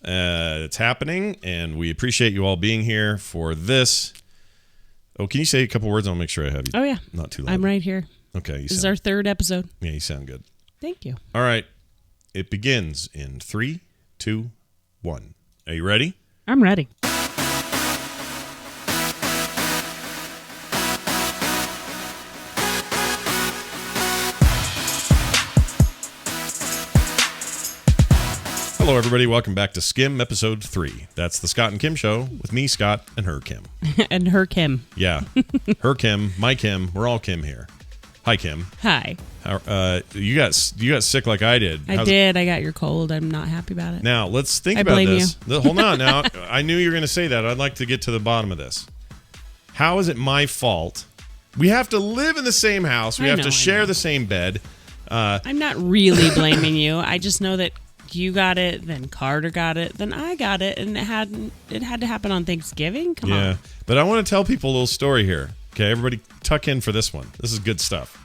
It's happening, and we appreciate you all being here for this. Oh, can you say a couple words? I'll make sure I have you. Oh, yeah. Not too loud. I'm right here. Okay. This is our third episode. Yeah, you sound good. Thank you. All right. It begins in 3, 2, 1. Are you ready? I'm ready. Hello, everybody. Welcome back to SKIM Episode 3. That's the Scott and Kim Show with me, Scott, and her, Kim. And her, Kim. Yeah. Her, Kim. My, Kim. We're all Kim here. Hi, Kim. Hi. You got sick like I did. I did. I got your cold. I'm not happy about it. Now, let's think about this. Hold on. Now, I knew you were going to say that. I'd like to get to the bottom of this. How is it my fault? We have to live in the same house. We have to share the same bed. I'm not really blaming you. I just know that you got it, then Carter got it, then I got it, and it had to happen on Thanksgiving? Come on. Yeah, but I want to tell people a little story here. Okay, everybody tuck in for this one. This is good stuff.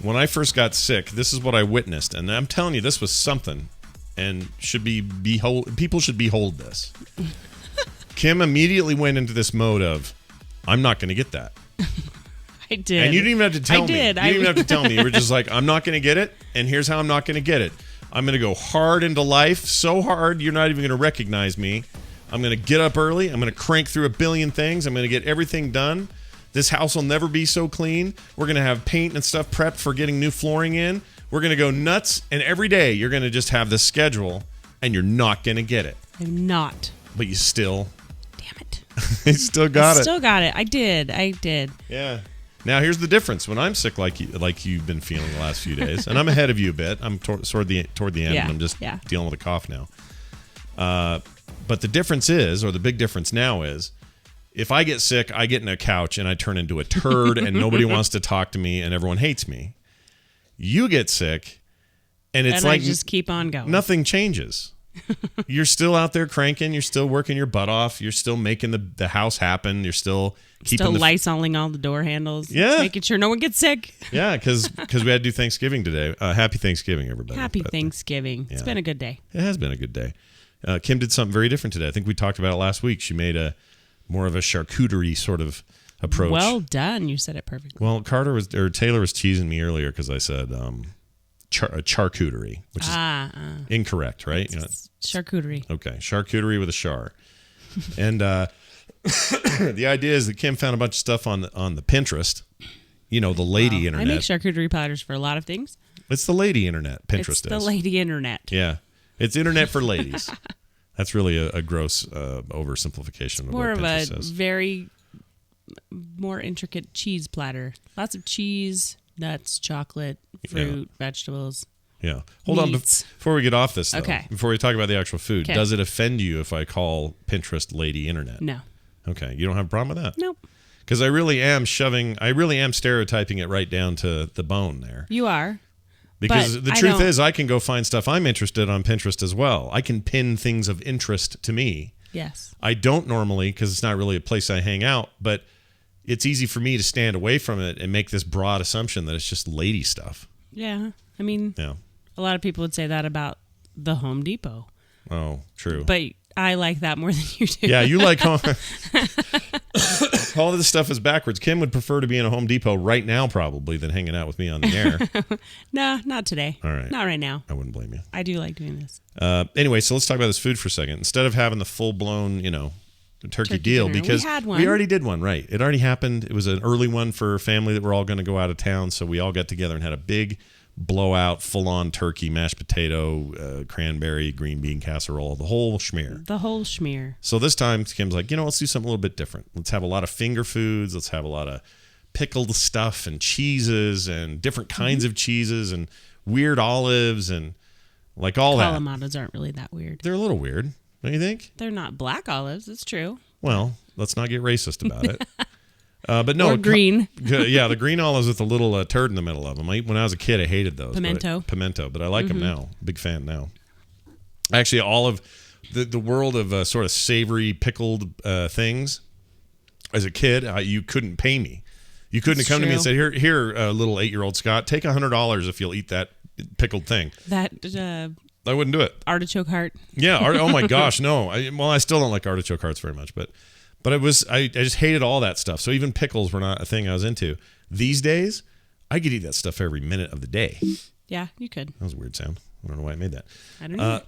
When I first got sick, this is what I witnessed, and I'm telling you, this was something, and people should behold this. Kim immediately went into this mode of, I'm not going to get that. I did. And you didn't even have to tell me. You didn't even have to tell me. You were just like, I'm not going to get it, and here's how I'm not going to get it. I'm going to go hard into life, so hard you're not even going to recognize me. I'm going to get up early. I'm going to crank through a billion things. I'm going to get everything done. This house will never be so clean. We're going to have paint and stuff prepped for getting new flooring in. We're going to go nuts, and every day you're going to just have this schedule, and you're not going to get it. I'm not. But you still. Damn it. You still got it. Still got it. I did. Yeah. Now, here's the difference. When I'm sick like you've been feeling the last few days, and I'm ahead of you a bit. I'm toward the end, and I'm just dealing with a cough now. But the difference is, or the big difference now is, if I get sick, I get in a couch, and I turn into a turd, and nobody wants to talk to me, and everyone hates me. You get sick, and it's like I just keep on going. Nothing changes. You're still out there cranking. You're still working your butt off. You're still making the house happen. You're still keeping Lysoling all the door handles. Yeah. Making sure no one gets sick. Yeah, because we had to do Thanksgiving today. Happy Thanksgiving, everybody. Happy Thanksgiving. Yeah. It's been a good day. It has been a good day. Kim did something very different today. I think we talked about it last week. She made more of a charcuterie sort of approach. Well done. You said it perfectly. Well, Taylor was teasing me earlier because I said charcuterie, which is incorrect, right? Charcuterie. Okay, charcuterie with a char. And the idea is that Kim found a bunch of stuff on the Pinterest. The lady internet. I make charcuterie platters for a lot of things. It's the lady internet. Pinterest is. It's the lady internet. Yeah. It's internet for ladies. That's really a gross oversimplification of what Pinterest says. Very more intricate cheese platter. Lots of cheese, nuts, chocolate, fruit, vegetables. Yeah. Hold on. Before we get off this, though, okay. Before we talk about the actual food, does it offend you if I call Pinterest lady internet? No. Okay. You don't have a problem with that? Nope. Because I really am stereotyping it right down to the bone there. You are. Because the truth is, I can go find stuff I'm interested in on Pinterest as well. I can pin things of interest to me. Yes. I don't normally because it's not really a place I hang out, but it's easy for me to stand away from it and make this broad assumption that it's just lady stuff. Yeah. I mean, a lot of people would say that about the Home Depot. Oh, true. But I like that more than you do. Yeah, you like home. All of this stuff is backwards. Kim would prefer to be in a Home Depot right now probably than hanging out with me on the air. No, not today. All right. Not right now. I wouldn't blame you. I do like doing this. Anyway, so let's talk about this food for a second. Instead of having the full-blown, turkey deal, dinner. because we already did one, right? It already happened. It was an early one for a family that we're all going to go out of town, so we all got together and had a big blowout, full-on turkey, mashed potato, cranberry, green bean casserole, the whole schmear. So this time, Kim's like, let's do something a little bit different. Let's have a lot of finger foods. Let's have a lot of pickled stuff and cheeses and different kinds of cheeses and weird olives and like all that. Clamatos aren't really that weird. They're a little weird, don't you think? They're not black olives. It's true. Well, let's not get racist about it. But no, or green. Yeah, the green olives with a little turd in the middle of them. When I was a kid, I hated those. Pimento. But I like them now. Big fan now. Actually, all of the world of sort of savory pickled things. As a kid, you couldn't pay me. You couldn't come to me and say, "Here, little 8-year-old Scott, take $100 if you'll eat that pickled thing." That I wouldn't do it. Artichoke heart. Yeah. Oh my gosh, no. I still don't like artichoke hearts very much, but I just hated all that stuff. So even pickles were not a thing I was into. These days, I could eat that stuff every minute of the day. Yeah, you could. That was a weird sound. I don't know why I made that. I don't know.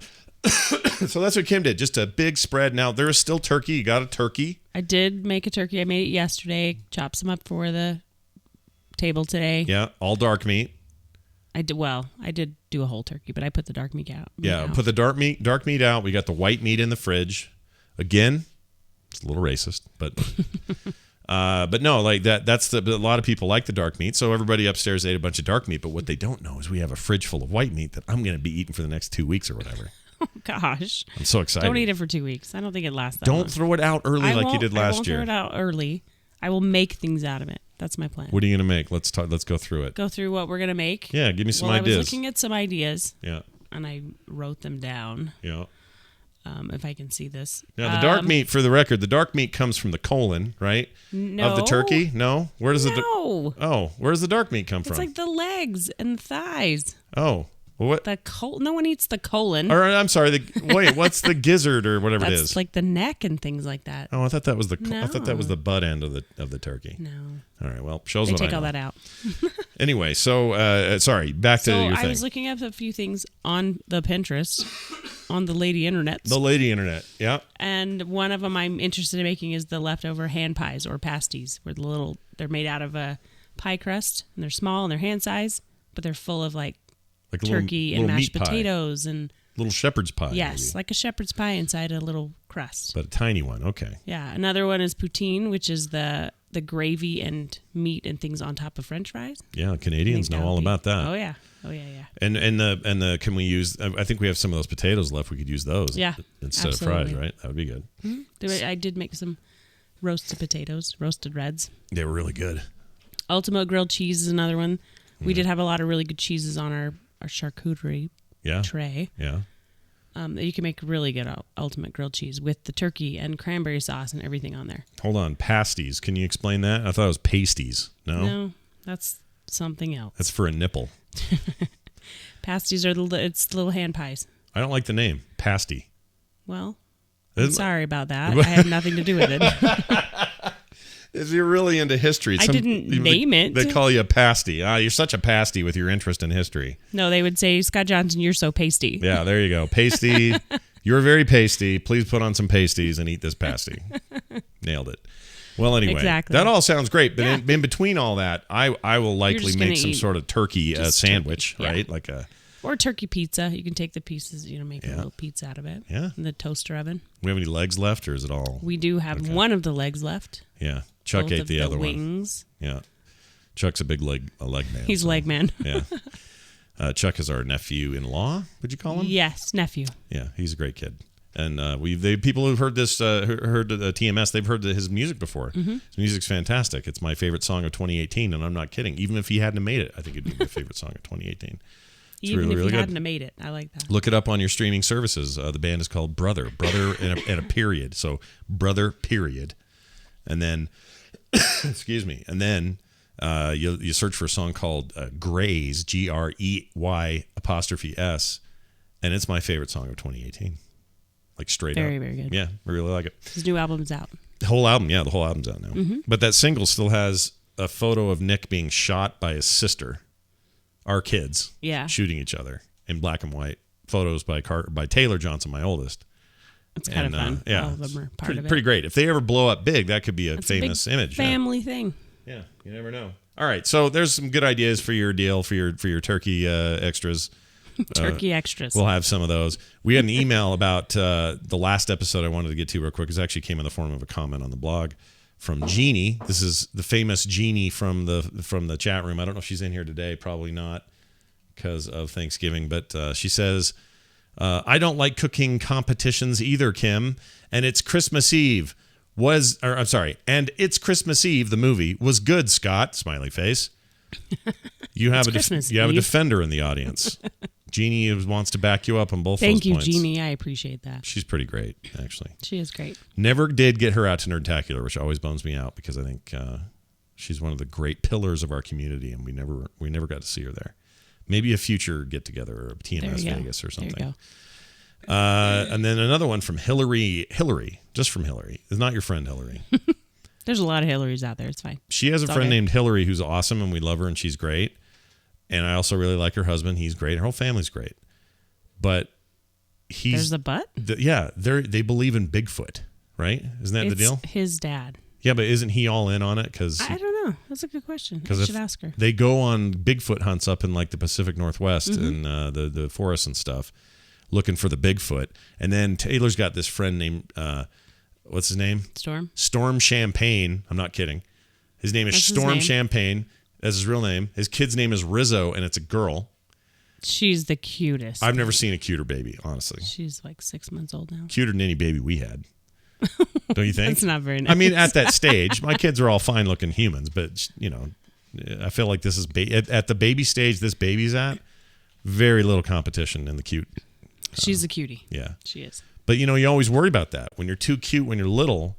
So that's what Kim did. Just a big spread. Now, there is still turkey. You got a turkey. I did make a turkey. I made it yesterday. Chopped some up for the table today. Yeah, all dark meat. I did do a whole turkey, but I put the dark meat out. Yeah, put the dark meat out. We got the white meat in the fridge. Again, it's a little racist, but no, like that's a lot of people like the dark meat. So everybody upstairs ate a bunch of dark meat, but what they don't know is we have a fridge full of white meat that I'm going to be eating for the next 2 weeks or whatever. Oh, gosh. I'm so excited. Don't eat it for 2 weeks. I don't think it lasts that long. Don't throw it out early like you did last year. I won't throw it out early. I will make things out of it. That's my plan. What are you going to make? Let's go through it. Go through what we're going to make? Yeah, give me some ideas. I was looking at some ideas. Yeah. And I wrote them down. Yeah. If I can see this. Now, the dark meat, for the record, the dark meat comes from the colon, right? No. Of the turkey? No? Where does where does the dark meat come from? It's like the legs and the thighs. Oh. Well, what? No one eats the colon. Or, I'm sorry. What's the gizzard or whatever it is? That's like the neck and things like that. Oh, I thought that was No. I thought that was the butt end of the turkey. No. All right. Well, shows They what I know. take all that out. Anyway, so sorry. Back to your thing. I was looking up a few things on the Pinterest, on the lady internet. The lady internet. Yeah. And one of them I'm interested in making is the leftover hand pies or pasties, where they're made out of a pie crust and they're small and they're hand size, but they're full of like turkey and mashed potatoes and little shepherd's pie. Yes, maybe. like a shepherd's pie inside a little crust. But a tiny one. Okay. Yeah. Another one is poutine, which is the gravy and meat and things on top of French fries. Yeah, Canadians know all about that. Oh yeah. And the can we use? I think we have some of those potatoes left. We could use those. Yeah, instead absolutely. of fries, right? That would be good. Mm-hmm. I did make some roasted potatoes, roasted reds. They were really good. Ultimate grilled cheese is another one. We did have a lot of really good cheeses on our charcuterie tray. Yeah. You can make really good ultimate grilled cheese with the turkey and cranberry sauce and everything on there. Hold on, pasties. Can you explain that? I thought it was pasties. No, that's something else. That's for a nipple. Pasties are little hand pies. I don't like the name pasty. Well, I'm sorry about that. I had nothing to do with it. If you're really into history, I didn't name it. They call you a pasty. You're such a pasty with your interest in history. No, they would say, Scott Johnson, you're so pasty. Yeah, there you go. Pasty. You're very pasty. Please put on some pasties and eat this pasty. Nailed it. Well, anyway, exactly. That all sounds great. But in between all that, I will likely make some sort of turkey sandwich, right? Like or turkey pizza. You can take the pieces, make a little pizza out of it. Yeah. In the toaster oven. We have any legs left, or is it all? We do have one of the legs left. Yeah. Chuck ate the other wings. One. Yeah. Chuck's a big leg man. He's leg man. Yeah. Chuck is our nephew-in-law, would you call him? Yes, nephew. Yeah, he's a great kid. And people who've heard this, heard TMS, they've heard his music before. Mm-hmm. His music's fantastic. It's my favorite song of 2018, and I'm not kidding. Even if he hadn't made it, I think it'd be my favorite song of 2018. It's Even really, if really he good. hadn't made it. I like that. Look it up on your streaming services. The band is called Brother and a period. So Brother period. And then, excuse me, and then you search for a song called Grey's, GREY''S, and it's my favorite song of 2018. Like straight up. Very, very good. Yeah, I really like it. His new album's out. The whole album out now. Mm-hmm. But that single still has a photo of Nick being shot by his sister, our kids, shooting each other in black and white. Photos by Taylor Johnson, my oldest. It's kind of fun. Yeah, all of them are part of it. Pretty great. If they ever blow up big, that could be a famous image. Family thing. Yeah, you never know. All right, so there's some good ideas for your deal for your turkey extras. Turkey extras. We'll have some of those. We had an email about the last episode I wanted to get to real quick. It actually came in the form of a comment on the blog from Jeannie. This is the famous Jeannie from the chat room. I don't know if she's in here today. Probably not because of Thanksgiving. But she says, I don't like cooking competitions either, Kim. And it's Christmas Eve. And It's Christmas Eve, the movie, was good, Scott. Smiley face. You have a defender in the audience. Jeannie wants to back you up on both those points. Thank you, Jeannie. I appreciate that. She's pretty great, actually. She is great. Never did get her out to Nerdtacular, which always bums me out because I think she's one of the great pillars of our community, and we never got to see her there. Maybe a future get together or a TMS Vegas or something. There you go. And then another one from Hillary, just from Hillary. It's not your friend Hillary. There's a lot of Hillarys out there. It's fine. She has a friend named Hillary who's awesome, and we love her, and she's great. And I also really like her husband. He's great. Her whole family's great. But there's a but? They believe in Bigfoot, right? Isn't that the deal? His dad. Yeah, but isn't he all in on it? Because I don't know. That's a good question. I should ask her. They go on Bigfoot hunts up in like the Pacific Northwest and the forests and stuff, looking for the Bigfoot. And then Taylor's got this friend named what's his name? Storm Champagne. I'm not kidding. His name is Storm Champagne. That's his real name. His kid's name is Rizzo, and it's a girl. She's the cutest. I've never seen a cuter baby, honestly. She's like 6 months old now. Cuter than any baby we had. Don't you think? That's not very nice. I mean, at that stage, my kids are all fine-looking humans, but, I feel like this is at the baby stage this baby's at, very little competition in the cute. She's a cutie. Yeah. She is. But, you always worry about that. When you're too cute when you're little,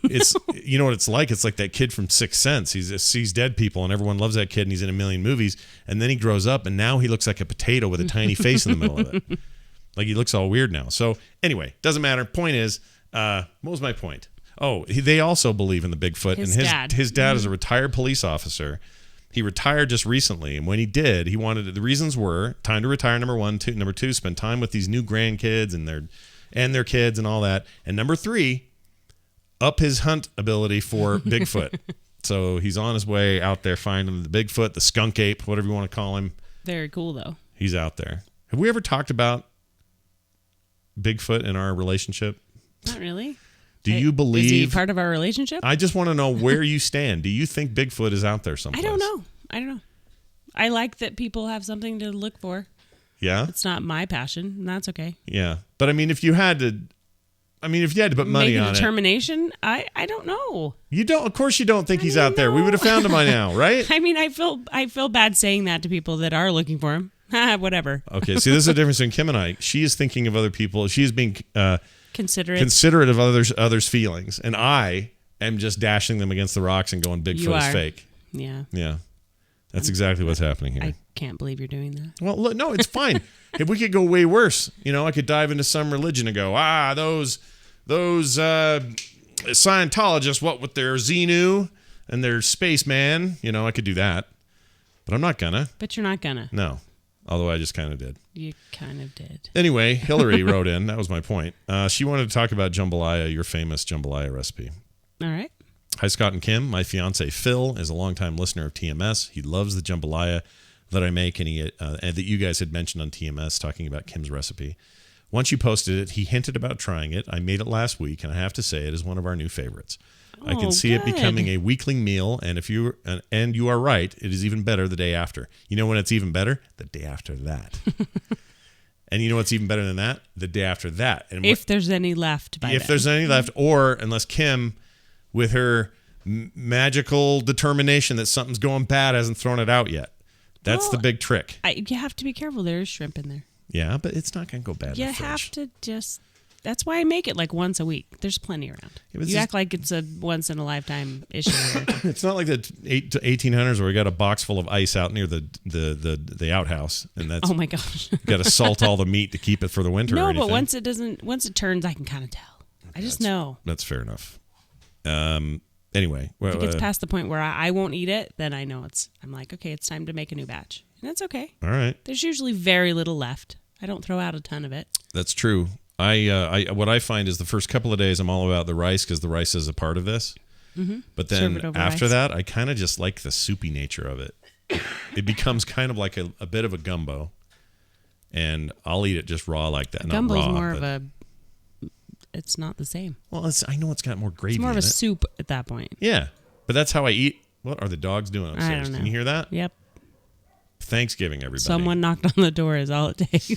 it's you know what it's like? It's like that kid from Sixth Sense. He sees dead people, and everyone loves that kid, and he's in a million movies, and then he grows up, and now he looks like a potato with a tiny face in the middle of it. Like, he looks all weird now. So, anyway, doesn't matter. Point is, what was my point? Oh, they also believe in the Bigfoot. His dad is a retired police officer. He retired just recently, and when he did, the reasons were time to retire, number one. Number two, spend time with these new grandkids and their kids and all that. And number three, up his hunt ability for Bigfoot. So he's on his way out there finding the Bigfoot, the skunk ape, whatever you want to call him. Very cool, though. He's out there. Have we ever talked about Bigfoot in our relationship? Not really. Do you believe... Is he part of our relationship? I just want to know where you stand. Do you think Bigfoot is out there someplace? I don't know. I like that people have something to look for. Yeah? It's not my passion, and that's okay. Yeah. But, if you had to put money on it... Make a determination? I don't know. You don't... Of course you don't think he's out there. We would have found him by now, right? I feel bad saying that to people that are looking for him. Whatever. Okay, see, this is the difference in Kim and I. She is thinking of other people. She is being... considerate of others' feelings, and I am just dashing them against the rocks and going Bigfoot is fake. Yeah. That's exactly what's happening here. I can't believe you're doing that. Well, look, no, it's fine. If we could go way worse, I could dive into some religion and go, those Scientologists, what with their Xenu and their spaceman, I could do that, but I'm not gonna. But you're not gonna. No. Although I just kind of did. You kind of did. Anyway, Hillary wrote in. That was my point. She wanted to talk about jambalaya, your famous jambalaya recipe. All right. Hi, Scott and Kim. My fiance, Phil, is a longtime listener of TMS. He loves the jambalaya that I make and that you guys had mentioned on TMS talking about Kim's recipe. Once you posted it, he hinted about trying it. I made it last week, and I have to say it is one of our new favorites. I can see it becoming a weekly meal, and you are right, it is even better the day after. You know when it's even better? The day after that. And you know what's even better than that? The day after that. And if there's any left by If there's any left, or unless Kim, with her magical determination that something's going bad, hasn't thrown it out yet. That's the big trick. You have to be careful. There is shrimp in there. Yeah, but it's not going to go bad in the fridge. You have to just... That's why I make it like once a week. There's plenty around. You act like it's a once-in-a-lifetime issue. It's not like the 1800s where we got a box full of ice out near the outhouse, and that's oh my gosh, got to salt all the meat to keep it for the winter. No, or anything. but once it turns, I can kind of tell. I just know. That's fair enough. Anyway, if it gets past the point where I won't eat it, then I know I'm like, okay, it's time to make a new batch, and that's okay. All right. There's usually very little left. I don't throw out a ton of it. That's true. What I find is the first couple of days I'm all about the rice because the rice is a part of this. Mm-hmm. But then after that, I kind of just like the soupy nature of it. It becomes kind of like a bit of a gumbo, and I'll eat it just raw like that. Gumbo is more of a. It's not the same. Well, I know it's got more gravy. It's more of a in it. soup at that point. Yeah, but that's how I eat. What are the dogs doing upstairs? I don't know. Can you hear that? Yep. Thanksgiving, everybody. Someone knocked on the door is all it takes.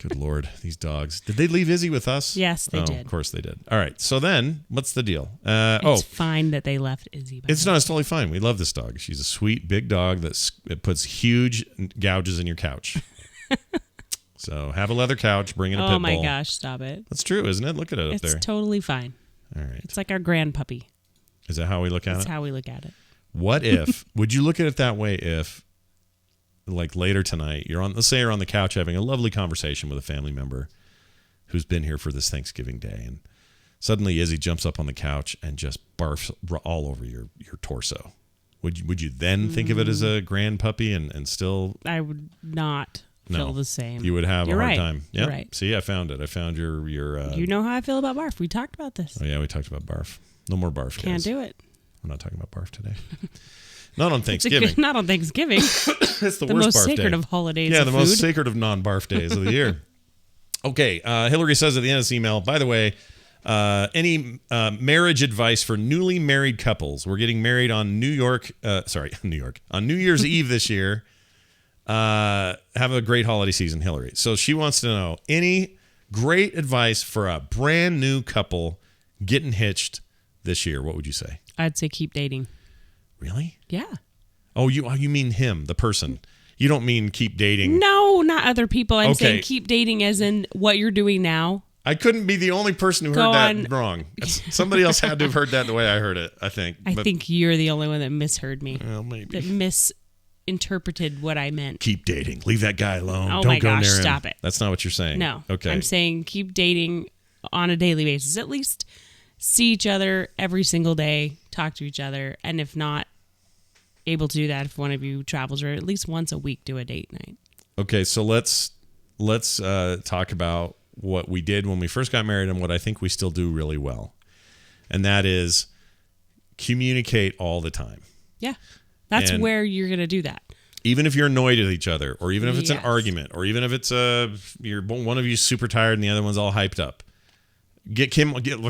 Good Lord, these dogs. Did they leave Izzy with us? Yes, they did. Of course they did. All right, so then, what's the deal? It's fine that they left Izzy. It's totally fine. We love this dog. She's a sweet, big dog that puts huge gouges in your couch. So have a leather couch, bring in a pit bull. Oh my gosh, stop it. That's true, isn't it? Look at it up there. It's totally fine. All right. It's like our grand puppy. Is that how we look at it? That's how we look at it. What if, would you look at it that way if like later tonight, let's say you're on the couch having a lovely conversation with a family member who's been here for this Thanksgiving day, and suddenly Izzy jumps up on the couch and just barfs all over your torso. Would you then think of it as a grand puppy and still? I would not feel the same. You would have a hard time. Yeah. You're right. See, I found it. I found your. You know how I feel about barf. We talked about this. Oh yeah, we talked about barf. No more barf. Can't guys. do it. We're not talking about barf today. Not on Thanksgiving. Not on Thanksgiving. It's the worst most barf sacred day. of holidays. Yeah, of the food. most sacred of non-barf days of the year. Okay, Hillary says at the end of this email, by the way, any marriage advice for newly married couples? We're getting married on New Year's Eve this year. Have a great holiday season, Hillary. So she wants to know any great advice for a brand new couple getting hitched this year. What would you say? I'd say keep dating. Really? Yeah. Oh, you mean him, the person. You don't mean keep dating. No, not other people. I'm Okay. saying keep dating as in what you're doing now. I couldn't be the only person who heard that wrong. Somebody else had to have heard that the way I heard it, I think. I think you're the only one that misheard me. Well, maybe. That misinterpreted what I meant. Keep dating. Leave that guy alone. Oh Don't my go gosh, near him. stop it. That's not what you're saying. No. Okay. I'm saying keep dating on a daily basis. At least see each other every single day, talk to each other, and if not able to do that, if one of you travels, or at least once a week do a date night. Okay, so let's talk about what we did when we first got married and what I think we still do really well. And that is communicate all the time. Yeah. That's where you're going to do that. Even if you're annoyed at each other, or even if it's an Yes. argument, or even if it's one of you's super tired and the other one's all hyped up.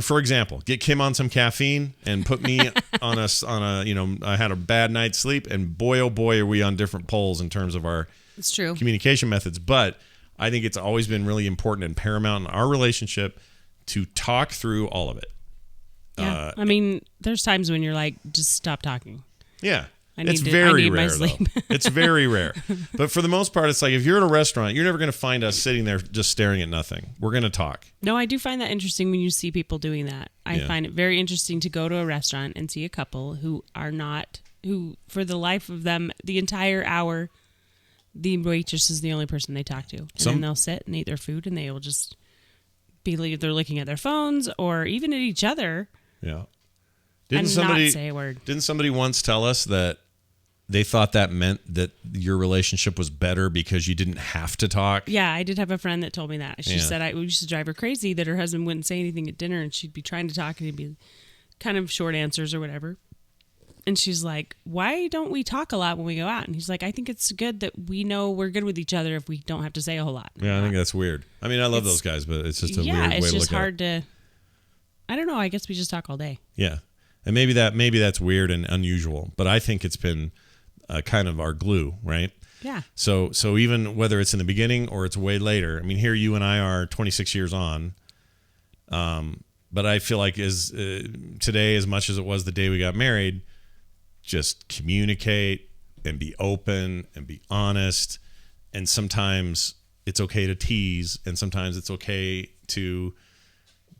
For example, get Kim on some caffeine and put me on a I had a bad night's sleep, and boy, oh boy, are we on different poles in terms of our It's true. communication methods. But I think it's always been really important and paramount in our relationship to talk through all of it. Yeah. I mean, there's times when you're like, just stop talking. Yeah. I It's need very my rare, sleep. though. It's very rare. But for the most part, it's like if you're at a restaurant, you're never going to find us sitting there just staring at nothing. We're going to talk. No, I do find that interesting when you see people doing that. I Yeah. find it very interesting to go to a restaurant and see a couple who for the life of them, the entire hour, the waitress is the only person they talk to. And then they'll sit and eat their food, and they will just be either looking at their phones or even at each other. Yeah. Not say a word. Didn't somebody once tell us that they thought that meant that your relationship was better because you didn't have to talk? Yeah, I did have a friend that told me that. She Yeah. said it used to drive her crazy that her husband wouldn't say anything at dinner, and she'd be trying to talk, and he'd be kind of short answers or whatever. And she's like, why don't we talk a lot when we go out? And he's like, I think it's good that we know we're good with each other if we don't have to say a whole lot. Yeah, I think that's weird. I mean, I love those guys, but it's just a weird way to look at it. Yeah, it's just hard to, I don't know, I guess we just talk all day. Yeah. And maybe that's weird and unusual, but I think it's been kind of our glue, right? Yeah. So even whether it's in the beginning or it's way later, I mean, here you and I are 26 years on, but I feel like today, as much as it was the day we got married, just communicate and be open and be honest, and sometimes it's okay to tease, and sometimes it's okay to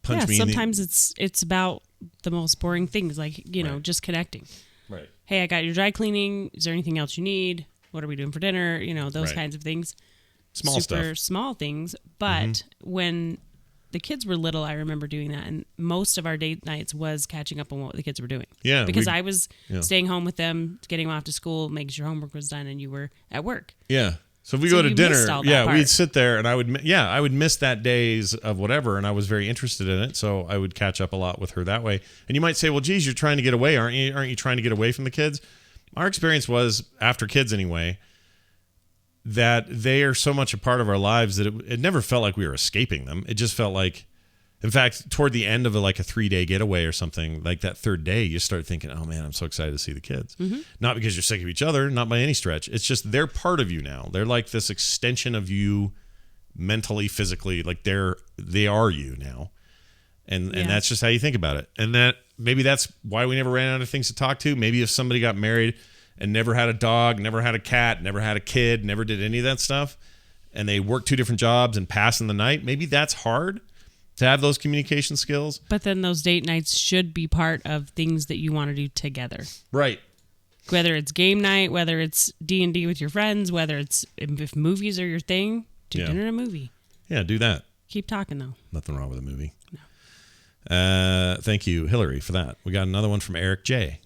punch me. Sometimes it's about the most boring things, like just connecting. Right. Hey, I got your dry cleaning. Is there anything else you need? What are we doing for dinner? Those Right. kinds of things. Small Super stuff. small things. But when the kids were little, I remember doing that, and most of our date nights was catching up on what the kids were doing. Yeah, because I was staying home with them, getting them off to school, making sure homework was done, and you were at work. Yeah. So if we go to you dinner, missed all that part. we'd sit there, and I would miss that days of whatever, and I was very interested in it, so I would catch up a lot with her that way. And you might say, well, geez, you're trying to get away, aren't you? Aren't you trying to get away from the kids? Our experience was, after kids anyway, that they are so much a part of our lives that it never felt like we were escaping them. It just felt like, in fact, toward the end of a 3-day getaway or something, like that third day, you start thinking, oh man, I'm so excited to see the kids. Mm-hmm. Not because you're sick of each other, not by any stretch. It's just they're part of you now. They're like this extension of you mentally, physically, like they are you now. And that's just how you think about it. And that maybe that's why we never ran out of things to talk to. Maybe if somebody got married and never had a dog, never had a cat, never had a kid, never did any of that stuff, and they worked 2 different jobs and passing the night, maybe that's hard to have those communication skills. But then those date nights should be part of things that you want to do together. Right. Whether it's game night, whether it's D&D with your friends, whether it's if movies are your thing, do dinner and a movie. Yeah, do that. Keep talking, though. Nothing wrong with a movie. No. Thank you, Hillary, for that. We got another one from Eric J.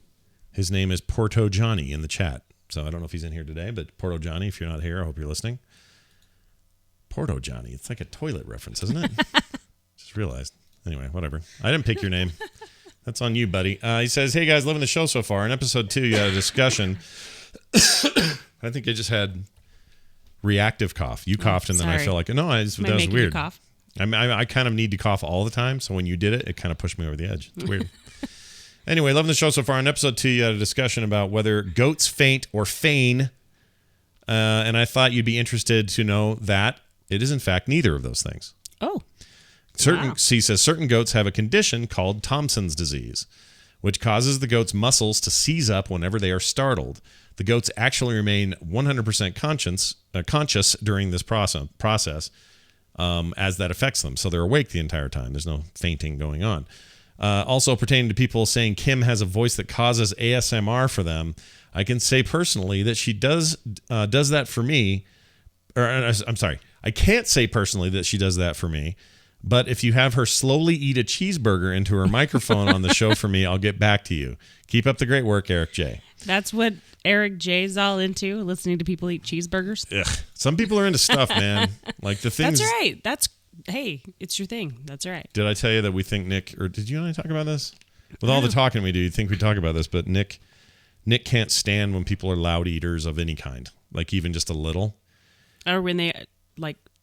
His name is Porto Johnny in the chat. So I don't know if he's in here today, but Porto Johnny, if you're not here, I hope you're listening. Porto Johnny. It's like a toilet reference, isn't it? Just realized. Anyway, whatever. I didn't pick your name. That's on you, buddy. He says, hey, guys, loving the show so far. In episode 2, you had a discussion. I think I just had reactive cough. You coughed, and then I feel like, no, that was weird. You cough? I kind of need to cough all the time, so when you did it, it kind of pushed me over the edge. It's weird. Anyway, loving the show so far. In episode 2, you had a discussion about whether goats faint or feign, and I thought you'd be interested to know that it is, in fact, neither of those things. Oh. He says certain goats have a condition called Thompson's disease, which causes the goat's muscles to seize up whenever they are startled. The goats actually remain 100% conscious during this process as that affects them. So they're awake the entire time. There's no fainting going on. Also pertaining to people saying Kim has a voice that causes ASMR for them, I can say personally that she does that for me. I'm sorry. I can't say personally that she does that for me. But if you have her slowly eat a cheeseburger into her microphone on the show for me, I'll get back to you. Keep up the great work, Eric J. That's what Eric J's all into, listening to people eat cheeseburgers. Ugh. Some people are into stuff, man. Like the things. That's right. Hey, it's your thing. That's right. Did I tell you that we think Nick, or did you and I talk about this? With all the talking we do, you'd think we'd talk about this, but Nick can't stand when people are loud eaters of any kind, like even just a little. Or when they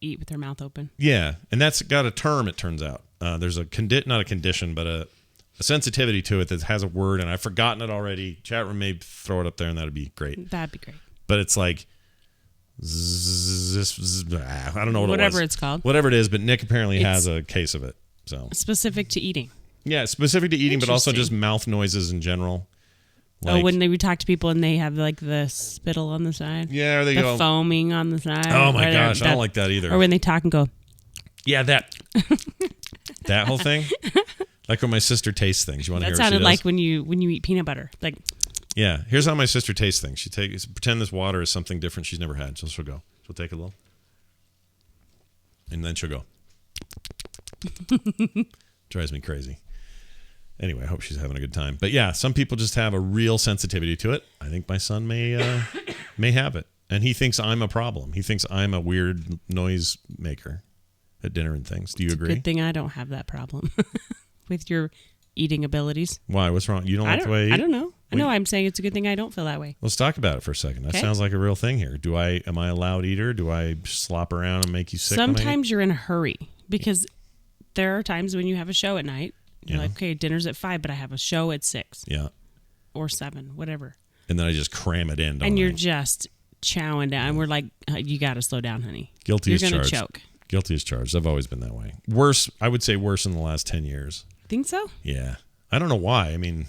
eat with their mouth open. Yeah, and that's got a term, it turns out. There's not a condition, but a sensitivity to it that has a word, and I've forgotten it already. Chat room may throw it up there, and that'd be great. That'd be great. But it's like, I don't know whatever it's called. Whatever it is, but Nick apparently has a case of it. So specific to eating. Yeah, specific to eating, but also just mouth noises in general. When we talk to people and they have the spittle on the side. Yeah, or they the go foaming on the side. Oh my gosh, I don't like that either. Or when they talk and go, yeah, that whole thing. Like when my sister tastes things. You want to hear what she does? That sounded like when you eat peanut butter. Yeah, here's how my sister tastes things. She pretend this water is something different she's never had. So she'll take a little, and then she'll go. Drives me crazy. Anyway, I hope she's having a good time. But yeah, some people just have a real sensitivity to it. I think my son may have it. And he thinks I'm a problem. He thinks I'm a weird noise maker at dinner and things. Do you agree? Good thing I don't have that problem with your eating abilities. Why? What's wrong? You don't like the way I eat? I don't know. No, I'm saying it's a good thing I don't feel that way. Let's talk about it for a second. That sounds like a real thing here. Am I a loud eater? Do I slop around and make you sick? Sometimes you're in a hurry because there are times when you have a show at night. You're like, okay, dinner's at 5, but I have a show at 6. Yeah. Or 7, whatever. And then I just cram it in. And you're just chowing down. And we're like, you got to slow down, honey. Guilty as charged. You're going to choke. Guilty as charged. I've always been that way. Worse, I would say worse in the last 10 years. Think so? Yeah. I don't know why. I mean,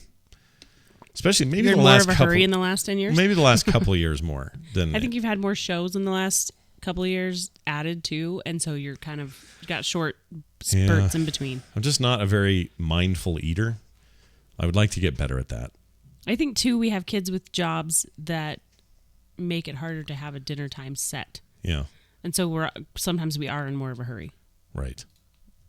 especially maybe you're the last more of a hurry in the last 10 years? Maybe the last couple of years more than I think you've had more shows in the last couple of years added too, and so you're kind of got short spurts in between. I'm just not a very mindful eater. I would like to get better at that. I think too we have kids with jobs that make it harder to have a dinner time set. Yeah. And so sometimes we are in more of a hurry. Right.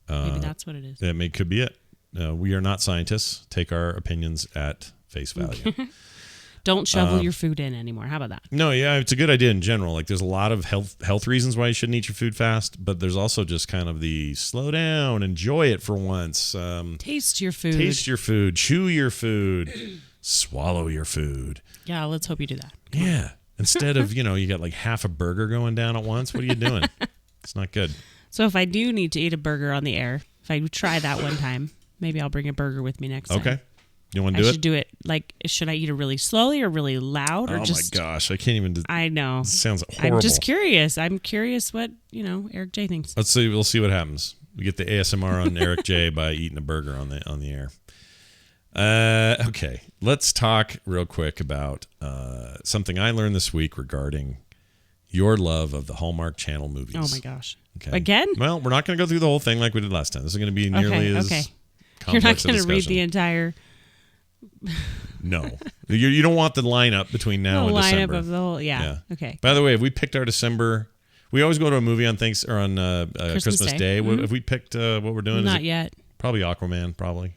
Maybe that's what it is. That could be it. We are not scientists. Take our opinions at face value. Don't shovel your food in anymore. How about that? No, yeah, it's a good idea in general. Like, there's a lot of health reasons why you shouldn't eat your food fast, but there's also just kind of the slow down, enjoy it for once. Taste your food. Taste your food. Chew your food. Swallow your food. Yeah, let's hope you do that. Yeah. Instead of, you got like half a burger going down at once, what are you doing? It's not good. So if I do need to eat a burger on the air, if I try that one time, maybe I'll bring a burger with me next time. Okay. You want to do it? I should do it. Like, should I eat it really slowly or really loud? Or my gosh. I can't even. I know. It sounds horrible. I'm just curious. I'm curious what, Eric J thinks. Let's see. We'll see what happens. We get the ASMR on Eric J by eating a burger on the air. Okay. Let's talk real quick about something I learned this week regarding your love of the Hallmark Channel movies. Oh, my gosh. Okay. Again? Well, we're not going to go through the whole thing like we did last time. This is going to be nearly as okay. complex You're not a going to read discussion. the entire No. You don't want the lineup between now and December. Lineup of the whole, yeah. Okay. By the way, have we picked our December? We always go to a movie on Christmas Day. Mm-hmm. Have we picked what we're doing? Not yet. Probably Aquaman, probably.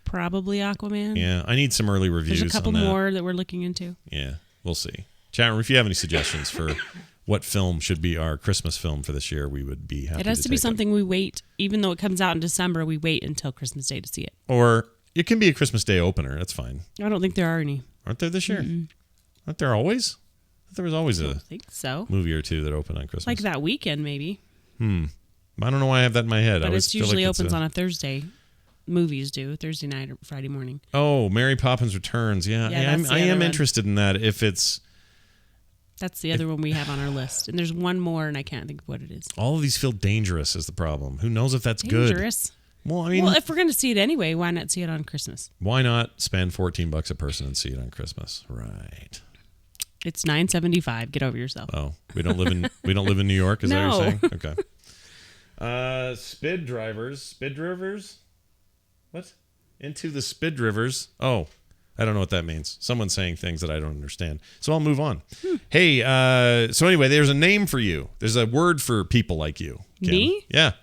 Probably Aquaman. Yeah, I need some early reviews. There's a couple more that we're looking into. Yeah, we'll see. Chat room, if you have any suggestions for what film should be our Christmas film for this year, we would be happy. It has to be something we wait, even though it comes out in December, we wait until Christmas Day to see it. Or it can be a Christmas Day opener. That's fine. I don't think there are any. Aren't there this year? Aren't there always? There was always I think so. Movie or two that open on Christmas. Like that weekend, maybe. I don't know why I have that in my head. But it usually opens on a Thursday. Movies do Thursday night or Friday morning. Oh, Mary Poppins Returns. Yeah, I am interested in that. If it's that's the other one we have on our list, and there's one more, and I can't think of what it is. All of these feel dangerous. Is the problem? Who knows if that's dangerous? Good? Well, I mean, if we're going to see it anyway, why not see it on Christmas? Why not spend $14 a person and see it on Christmas? Right. It's $9.75. Get over yourself. Oh, we don't live in New York. Is that what you're saying? Okay. Spid drivers. What? Into the Spid Rivers. Oh, I don't know what that means. Someone's saying things that I don't understand. So I'll move on. Hey, so anyway, there's a name for you. There's a word for people like you. Kim. Me? Yeah.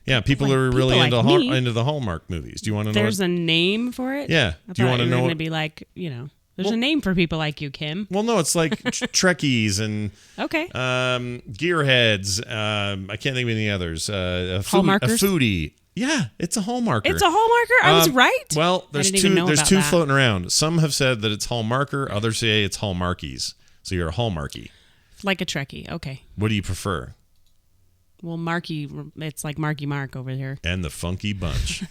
Yeah, people like who are really like into the Hallmark movies. Do you want to know? There's a name for it? Yeah. Do you want to know? It's going to be like, there's a name for people like you, Kim. Well, no, it's like Trekkies and okay, gearheads. I can't think of any others. Hallmarkers? A foodie. Yeah, it's a hallmarker. It's a hallmarker? I was right? Well, there's two floating around. Some have said that it's hallmarker. Others say it's hallmarkies. So you're a hallmarky. Like a Trekkie. Okay. What do you prefer? Well, Marky, it's like Marky Mark over here. And the Funky Bunch.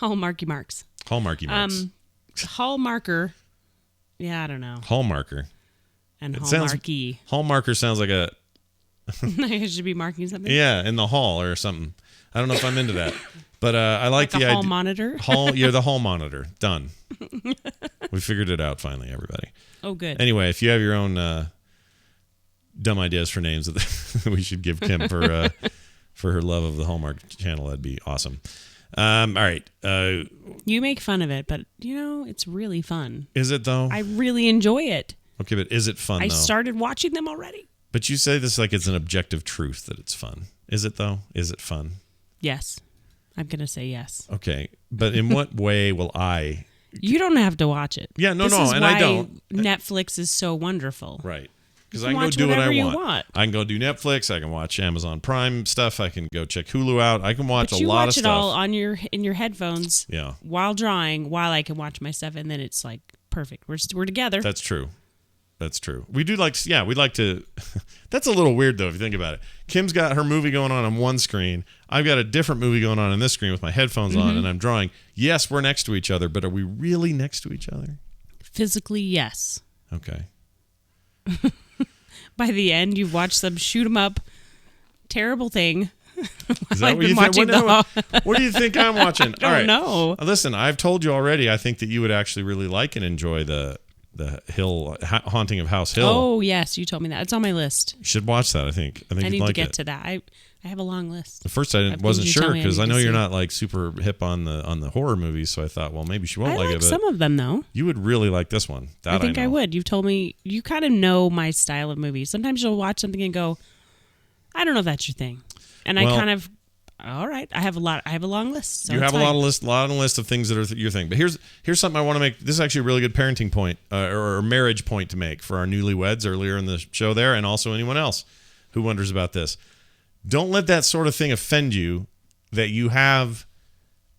Hallmarky Marks. Hallmarky Marks. Hallmarker. Yeah, I don't know. Hallmarker. And Hallmarky. Hallmarker sounds like a... I should be marking something? Yeah, in the hall or something. I don't know if I'm into that. But I like the idea. Hall monitor? You're the hall monitor. Done. We figured it out finally, everybody. Oh, good. Anyway, if you have your own dumb ideas for names that we should give Kim for her love of the Hallmark Channel, that'd be awesome. All right. You make fun of it, but, it's really fun. Is it, though? I really enjoy it. Okay, but is it fun, though? I started watching them already. But you say this like it's an objective truth that it's fun. Is it, though? Is it fun? Yes. I'm going to say yes. Okay. But in what way will I... You don't have to watch it. Yeah, no, and I don't. Netflix is so wonderful. Right. Because I can go do what I want. I can go do Netflix. I can watch Amazon Prime stuff. I can go check Hulu out. I can watch a lot of stuff. You watch it all on in your headphones. Yeah. While drawing, while I can watch my stuff, and then it's like perfect. We're together. That's true. We do like, we'd like to. That's a little weird though if you think about it. Kim's got her movie going on one screen. I've got a different movie going on this screen with my headphones on, and I'm drawing. Yes, we're next to each other, but are we really next to each other? Physically, yes. Okay. By the end, you've watched them shoot 'em up. Terrible thing. Is that what you think? What do you think I'm watching? I don't know. Listen, I've told you already. I think that you would actually really like and enjoy the Hill Haunting of House Hill. Oh yes, you told me that. It's on my list. You should watch that. I think I need to get it. to that. I have a long list. At first, I wasn't sure because I know you're not like super hip on the horror movies, so I thought, well, maybe she won't like it. But some of them though. You would really like this one. I think I would. You've told me you kind of know my style of movies. Sometimes you'll watch something and go, I don't know if that's your thing, and I kind of. All right, I have a long list. So you have a lot of list of things that are your thing. But here's something I want to make. This is actually a really good parenting point or marriage point to make for our newlyweds earlier in the show there, and also anyone else who wonders about this. Don't let that sort of thing offend you that you have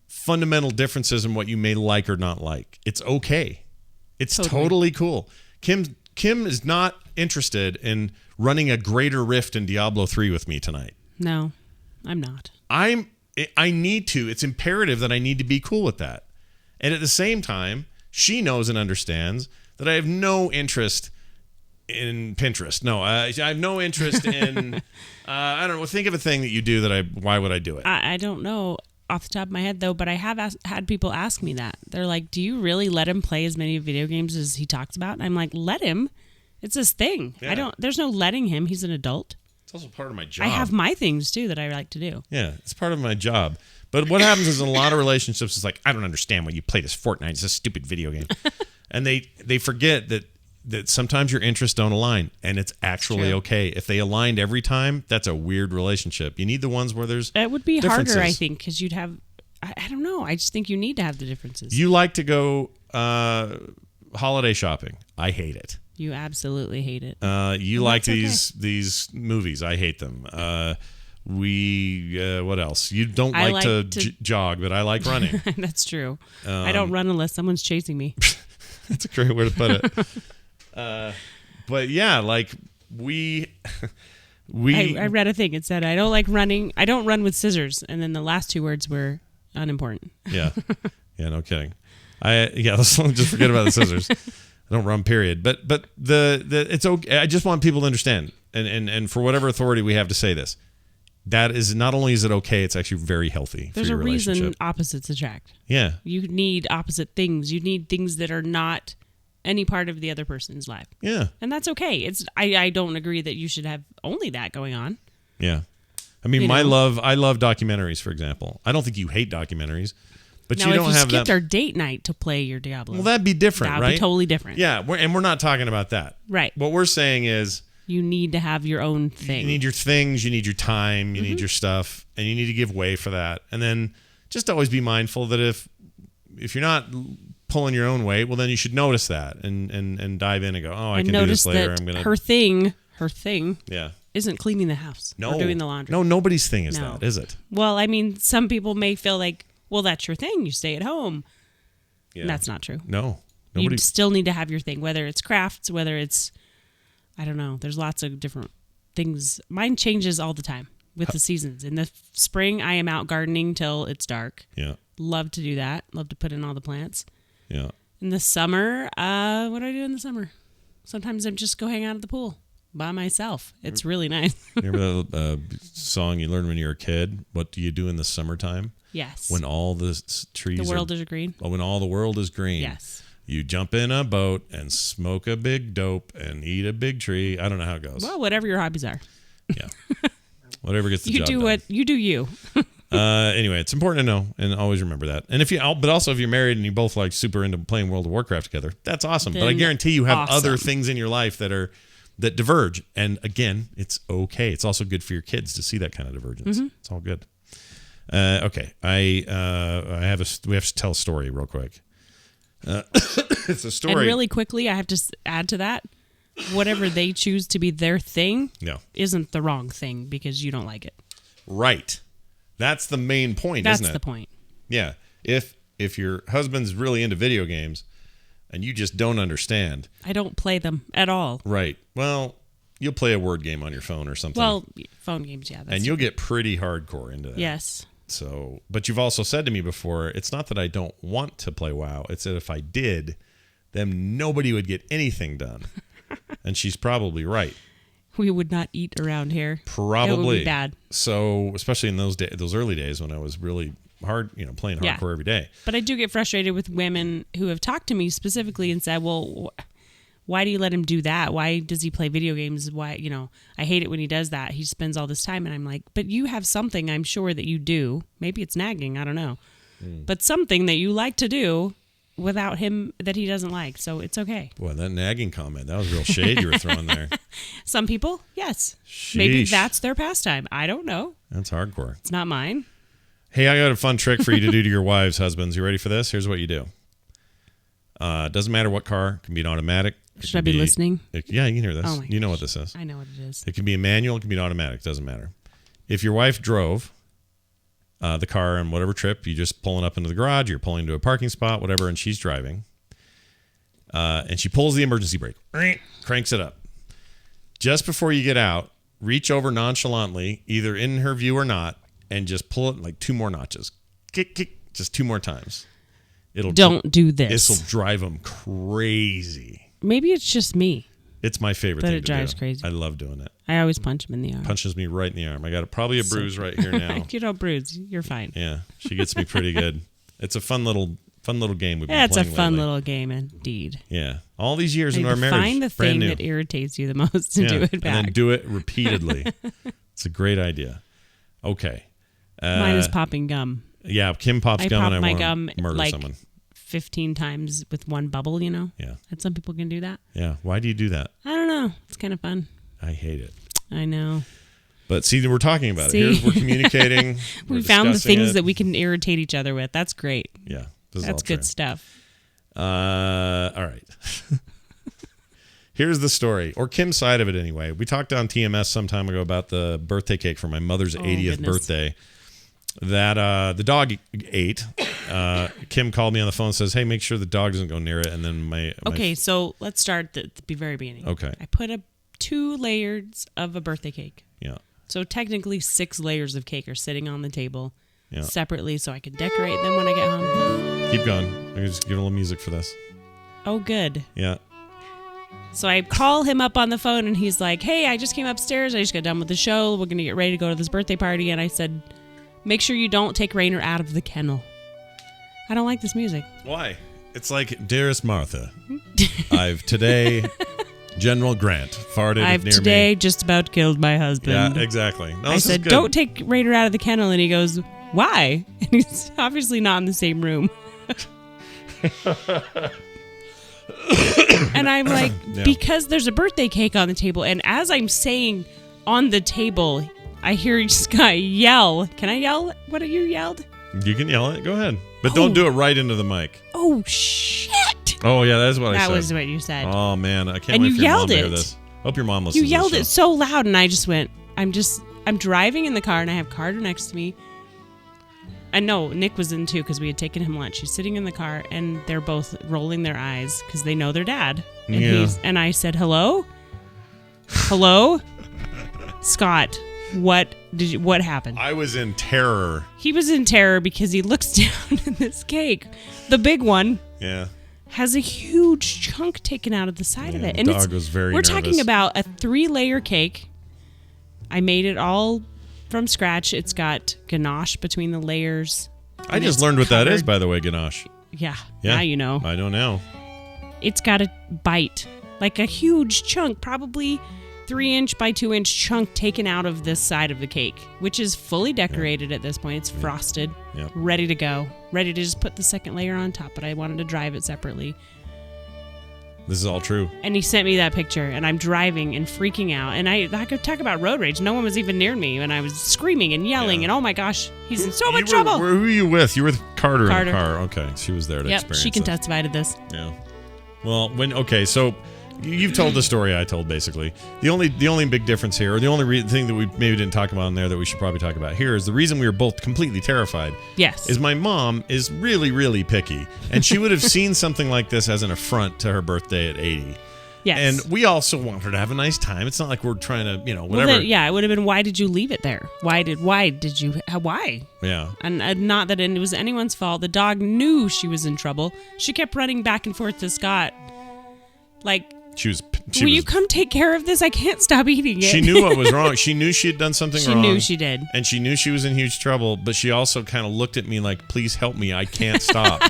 fundamental differences in what you may like or not like. It's okay. It's totally cool. Kim is not interested in running a greater rift in Diablo 3 with me tonight. No, I'm not. I need to. It's imperative that I need to be cool with that. And at the same time, she knows and understands that I have no interest in Pinterest. No, I have no interest in, I don't know, think of a thing that you do why would I do it? I don't know off the top of my head, though, but I have had people ask me that. They're like, do you really let him play as many video games as he talks about? And I'm like, let him. It's his thing. Yeah. There's no letting him. He's an adult. It's also part of my job. I have my things, too, that I like to do. Yeah, it's part of my job. But what happens is in a lot of relationships, it's like, I don't understand why you play this Fortnite. It's a stupid video game. And they forget that sometimes your interests don't align, and it's actually okay. If they aligned every time, that's a weird relationship. You need the ones where there's It would be differences. harder, I think, because you'd have, I don't know. I just think you need to have the differences. You like to go holiday shopping. I hate it. You absolutely hate it. You like these movies. I hate them. What else? You don't like to jog, but I like running. That's true. I don't run unless someone's chasing me. That's a great way to put it. But yeah, like we I read a thing. It said, I don't like running. I don't run with scissors. And then the last two words were unimportant. Yeah. Yeah, no kidding. Let's just forget about the scissors. I don't run, period. But it's okay. I just want people to understand, and for whatever authority we have to say this, that is not only is it okay, it's actually very healthy. There's for your a reason relationship. Opposites attract. Yeah. You need opposite things. You need things that are not any part of the other person's life. Yeah. And that's okay. I don't agree that you should have only that going on. Yeah. I mean, I love documentaries, for example. I don't think you hate documentaries, but now, you don't have that. If you skipped our date night to play your Diablo. Well, that'd be different, right? That would be totally different. Yeah, we're not talking about that. Right. What we're saying is, you need to have your own thing. you need your things, you need your time, you need your stuff, and you need to give way for that. And then just always be mindful that if you're not pulling your own weight, well, then you should notice that and dive in and go, I can do this later. I'm gonna. Her thing. Yeah. Isn't cleaning the house or doing the laundry. No, nobody's thing is that, is it? Well, I mean, some people may feel like, well, that's your thing. You stay at home. Yeah. That's not true. No. You still need to have your thing, whether it's crafts, whether it's, I don't know. There's lots of different things. Mine changes all the time with the seasons. In the spring, I am out gardening till it's dark. Yeah. Love to do that. Love to put in all the plants. Yeah. In the summer, what do I do in the summer? Sometimes I just go hang out at the pool by myself. It's really nice. Remember the song you learned when you were a kid? What do you do in the summertime? Yes. When all the trees The world is green. When all the world is green. Yes. You jump in a boat and smoke a big dope and eat a big tree. I don't know how it goes. Well, whatever your hobbies are. Yeah. Whatever gets the job done. You do you. Anyway, it's important to know and always remember that. And but also if you're married and you both like super into playing World of Warcraft together, that's awesome. But I guarantee you have other things in your life that diverge. And again, it's okay. It's also good for your kids to see that kind of divergence. Mm-hmm. It's all good. Okay. We have to tell a story real quick. It's a story. And really quickly, I have to add to that. Whatever they choose to be their thing isn't the wrong thing because you don't like it. Right. That's the main point, isn't it? That's the point. Yeah. If your husband's really into video games and you just don't understand. I don't play them at all. Right. Well, you'll play a word game on your phone or something. Well, phone games, yeah. And you'll get pretty hardcore into that. Yes. So, but you've also said to me before, it's not that I don't want to play WoW. It's that if I did, then nobody would get anything done. And she's probably right. We would not eat around here. Probably. It would be bad. So, especially in those early days when I was really playing hardcore every day. But I do get frustrated with women who have talked to me specifically and said, well, why do you let him do that? Why does he play video games? Why, I hate it when he does that. He spends all this time. And I'm like, but you have something I'm sure that you do. Maybe it's nagging. I don't know. But something that you like to do without him that he doesn't like. So it's okay. Boy, that nagging comment, that was real shade you were throwing there. Some people, yes. Sheesh. Maybe that's their pastime. I don't know. That's hardcore. It's not mine. Hey, I got a fun trick for you to do to your wives' husbands. You ready for this? Here's what you do. Doesn't matter what car. It can be an automatic. Should I be listening? Yeah, you can hear this. Oh my you know gosh. what this is. I know what it is. It can be a manual. It can be an automatic. It doesn't matter. If your wife drove the car on whatever trip, you just pulling up into the garage, you're pulling into a parking spot, whatever, and she's driving. And she pulls the emergency brake, cranks it up. Just before you get out, reach over nonchalantly, either in her view or not, and just pull it like 2 more notches. Kick, kick, just 2 more times. Don't do this. This will drive them crazy. Maybe it's just me. It's my favorite thing to do. But it drives crazy. I love doing it. I always punch him in the arm. Punches me right in the arm. I got probably a bruise right here now. You don't bruise. You're fine. Yeah, she gets me pretty good. It's a fun little game we've been playing. It's a fun lately. little game indeed. Yeah, all these years in our marriage, find the thing that irritates you the most and do it back. And then do it repeatedly. It's a great idea. Okay. Mine is popping gum. Yeah, Kim pops gum and I want to murder like someone. 15 times with one bubble, you know? Yeah. And some people can do that. Yeah. Why do you do that? I don't know. It's kind of fun. I hate it. I know. But see, we're talking about it. We're communicating. We found the things that we can irritate each other with. That's great. Yeah. That's good stuff. All right. Here's the story, or Kim's side of it anyway. We talked on TMS some time ago about the birthday cake for my mother's 80th birthday that the dog ate. Kim called me on the phone and says, hey, make sure the dog doesn't go near it. And then Okay, so let's start at the very beginning. Okay. I put 2 layers of a birthday cake. Yeah. So technically 6 layers of cake are sitting on the table separately so I can decorate them when I get home. Keep going. I'm going to just give a little music for this. Oh, good. Yeah. So I call him up on the phone and he's like, hey, I just came upstairs. I just got done with the show. We're going to get ready to go to this birthday party. And I said, make sure you don't take Rainer out of the kennel. I don't like this music. Why? It's like, dearest Martha, I've today, General Grant, farted near me. I've today just about killed my husband. Yeah, exactly. No, I said, don't take Rainer out of the kennel. And he goes, why? And he's obviously not in the same room. And I'm like, because there's a birthday cake on the table. And as I'm saying on the table, I hear Scott yell. Can I yell what you yelled? You can yell it. Go ahead. But don't do it right into the mic. Oh, shit. Oh, yeah, that's what I said. That was what you said. Oh, man. I can't wait for your mom to hear this. Hope your mom listens to this. You yelled it so loud, and I just went, I'm driving in the car, and I have Carter next to me. And no, Nick was in too because we had taken him lunch. He's sitting in the car, and they're both rolling their eyes because they know their dad. And, and I said, hello? Hello? Scott, what happened? I was in terror. He was in terror because he looks down at this cake. The big one. Yeah. Has a huge chunk taken out of the side of it. And the dog was very nervous. We're talking about a 3-layer cake. I made it all from scratch. It's got ganache between the layers. I just learned what that is, by the way, ganache. Yeah. Now you know. I know now. It's got a bite, like a huge chunk, probably 3-inch by 2-inch chunk taken out of this side of the cake, which is fully decorated at this point. It's frosted, ready to go, ready to just put the second layer on top, but I wanted to drive it separately. This is all true. And he sent me that picture, and I'm driving and freaking out. And I could talk about road rage. No one was even near me, and I was screaming and yelling, and oh my gosh, he's in so much trouble. Who were you with? You were with Carter in the car. Okay, she was there to experience she can testify to this. Yeah. Well, so you've told the story I told, basically. The only big difference here, or the only thing that we maybe didn't talk about in there that we should probably talk about here, is the reason we were both completely terrified. Yes. Is my mom is really, really picky. And she would have seen something like this as an affront to her birthday at 80. Yes. And we also want her to have a nice time. It's not like we're trying to, whatever. Well, then, it would have been, why did you leave it there? Why? Yeah. And not that it was anyone's fault. The dog knew she was in trouble. She kept running back and forth to Scott. Like, will you come take care of this? I can't stop eating it. She knew what was wrong. She knew she had done something wrong. She knew she did. And she knew she was in huge trouble, but she also kind of looked at me like, please help me. I can't stop.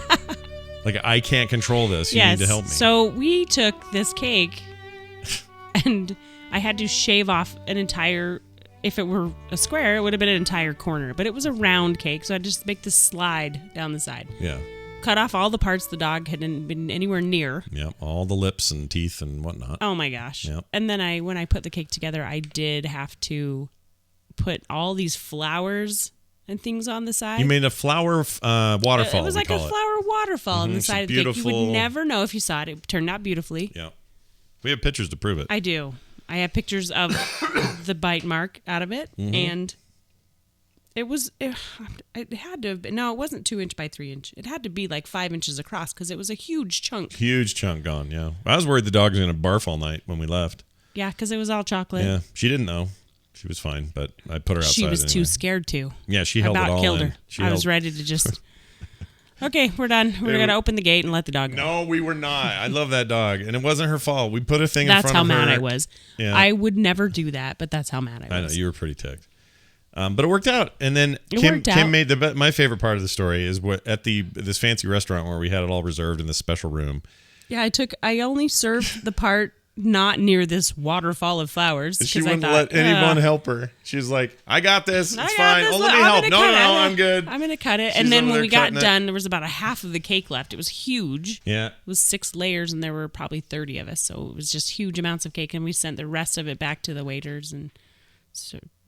Like, I can't control this. You need to help me. So we took this cake, and I had to shave off an entire, if it were a square, it would have been an entire corner. But it was a round cake, so I just make this slide down the side. Yeah. Cut off all the parts the dog hadn't been anywhere near. Yep, all the lips and teeth and whatnot. Oh my gosh. Yep. And then when I put the cake together, I did have to put all these flowers and things on the side. You made a flower waterfall. It was like a flower waterfall on the side of the cake. You would never know if you saw it. It turned out beautifully. Yeah. We have pictures to prove it. I do. I have pictures of the bite mark out of it, and it had to have been, no, it wasn't 2-inch by 3-inch. It had to be like 5 inches across because it was a huge chunk. Huge chunk gone, yeah. I was worried the dog was going to barf all night when we left. Yeah, because it was all chocolate. Yeah, she didn't know. She was fine, but I put her outside. She was anyway. too scared to. Yeah, she held it all killed in. her. I was ready to just... Okay, we're done. We're going to open the gate and let the dog go. No, we were not. I love that dog, and it wasn't her fault. We put a thing in front of her. That's how mad I was. Yeah. I would never do that, but that's how mad I was. I know, you were pretty ticked. But it worked out. And then Kim made my favorite part of the story is at this fancy restaurant where we had it all reserved in this special room. Yeah, I only served the part not near this waterfall of flowers. She wouldn't let anyone help her. She was like, I got this. It's fine. Oh, let me help. No, I'm good. I'm going to cut it. And then when we got done, there was about a half of the cake left. It was huge. Yeah. It was 6 layers, and there were probably 30 of us. So it was just huge amounts of cake. And we sent the rest of it back to the waiters and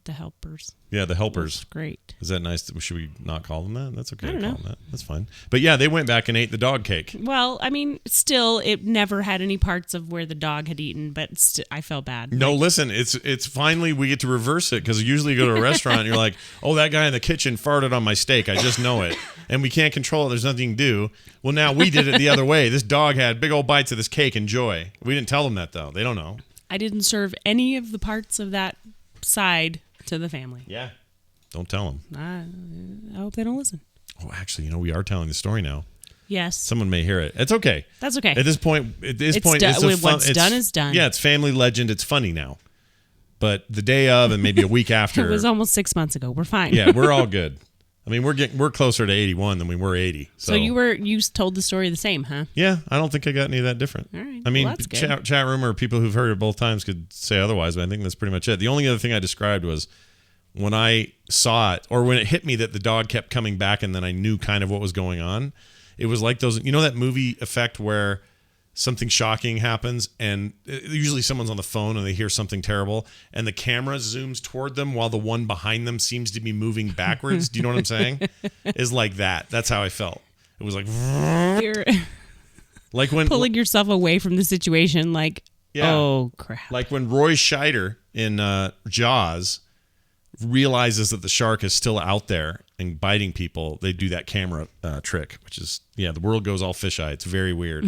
the helpers. Yeah, the helpers. Great. Is that nice? Should we not call them that? That's okay. I don't know. Call them that. That's fine. But yeah, they went back and ate the dog cake. Well, I mean, still, it never had any parts of where the dog had eaten, but I felt bad. No, listen, it's finally we get to reverse it, because usually you go to a restaurant and you're like, oh, that guy in the kitchen farted on my steak. I just know it. And we can't control it. There's nothing you can do. Well, now we did it the other way. This dog had big old bites of this cake. Enjoy. We didn't tell them that, though. They don't know. I didn't serve any of the parts of that side to the family. Yeah. Don't tell them. I hope they don't listen. Oh, actually, we are telling the story now. Yes. Someone may hear it. It's okay. That's okay. At this point, it's what's done is done. Yeah, it's family legend. It's funny now. But the day of and maybe a week after. It was almost 6 months ago. We're fine. Yeah, we're all good. I mean, we're closer to 81 than we were 80. So you told the story the same, huh? Yeah, I don't think I got any of that different. All right. I mean, that's good. chat room or people who've heard it both times could say otherwise, but I think that's pretty much it. The only other thing I described was when I saw it, or when it hit me that the dog kept coming back, and then I knew kind of what was going on. It was like those, that movie effect where something shocking happens, and usually someone's on the phone and they hear something terrible, and the camera zooms toward them while the one behind them seems to be moving backwards. Do you know what I'm saying? It's like that. That's how I felt. It was like, you're like when pulling yourself away from the situation. Like, yeah, oh crap! Like when Roy Scheider in Jaws realizes that the shark is still out there and biting people, they do that camera trick, which is, the world goes all fisheye. It's very weird.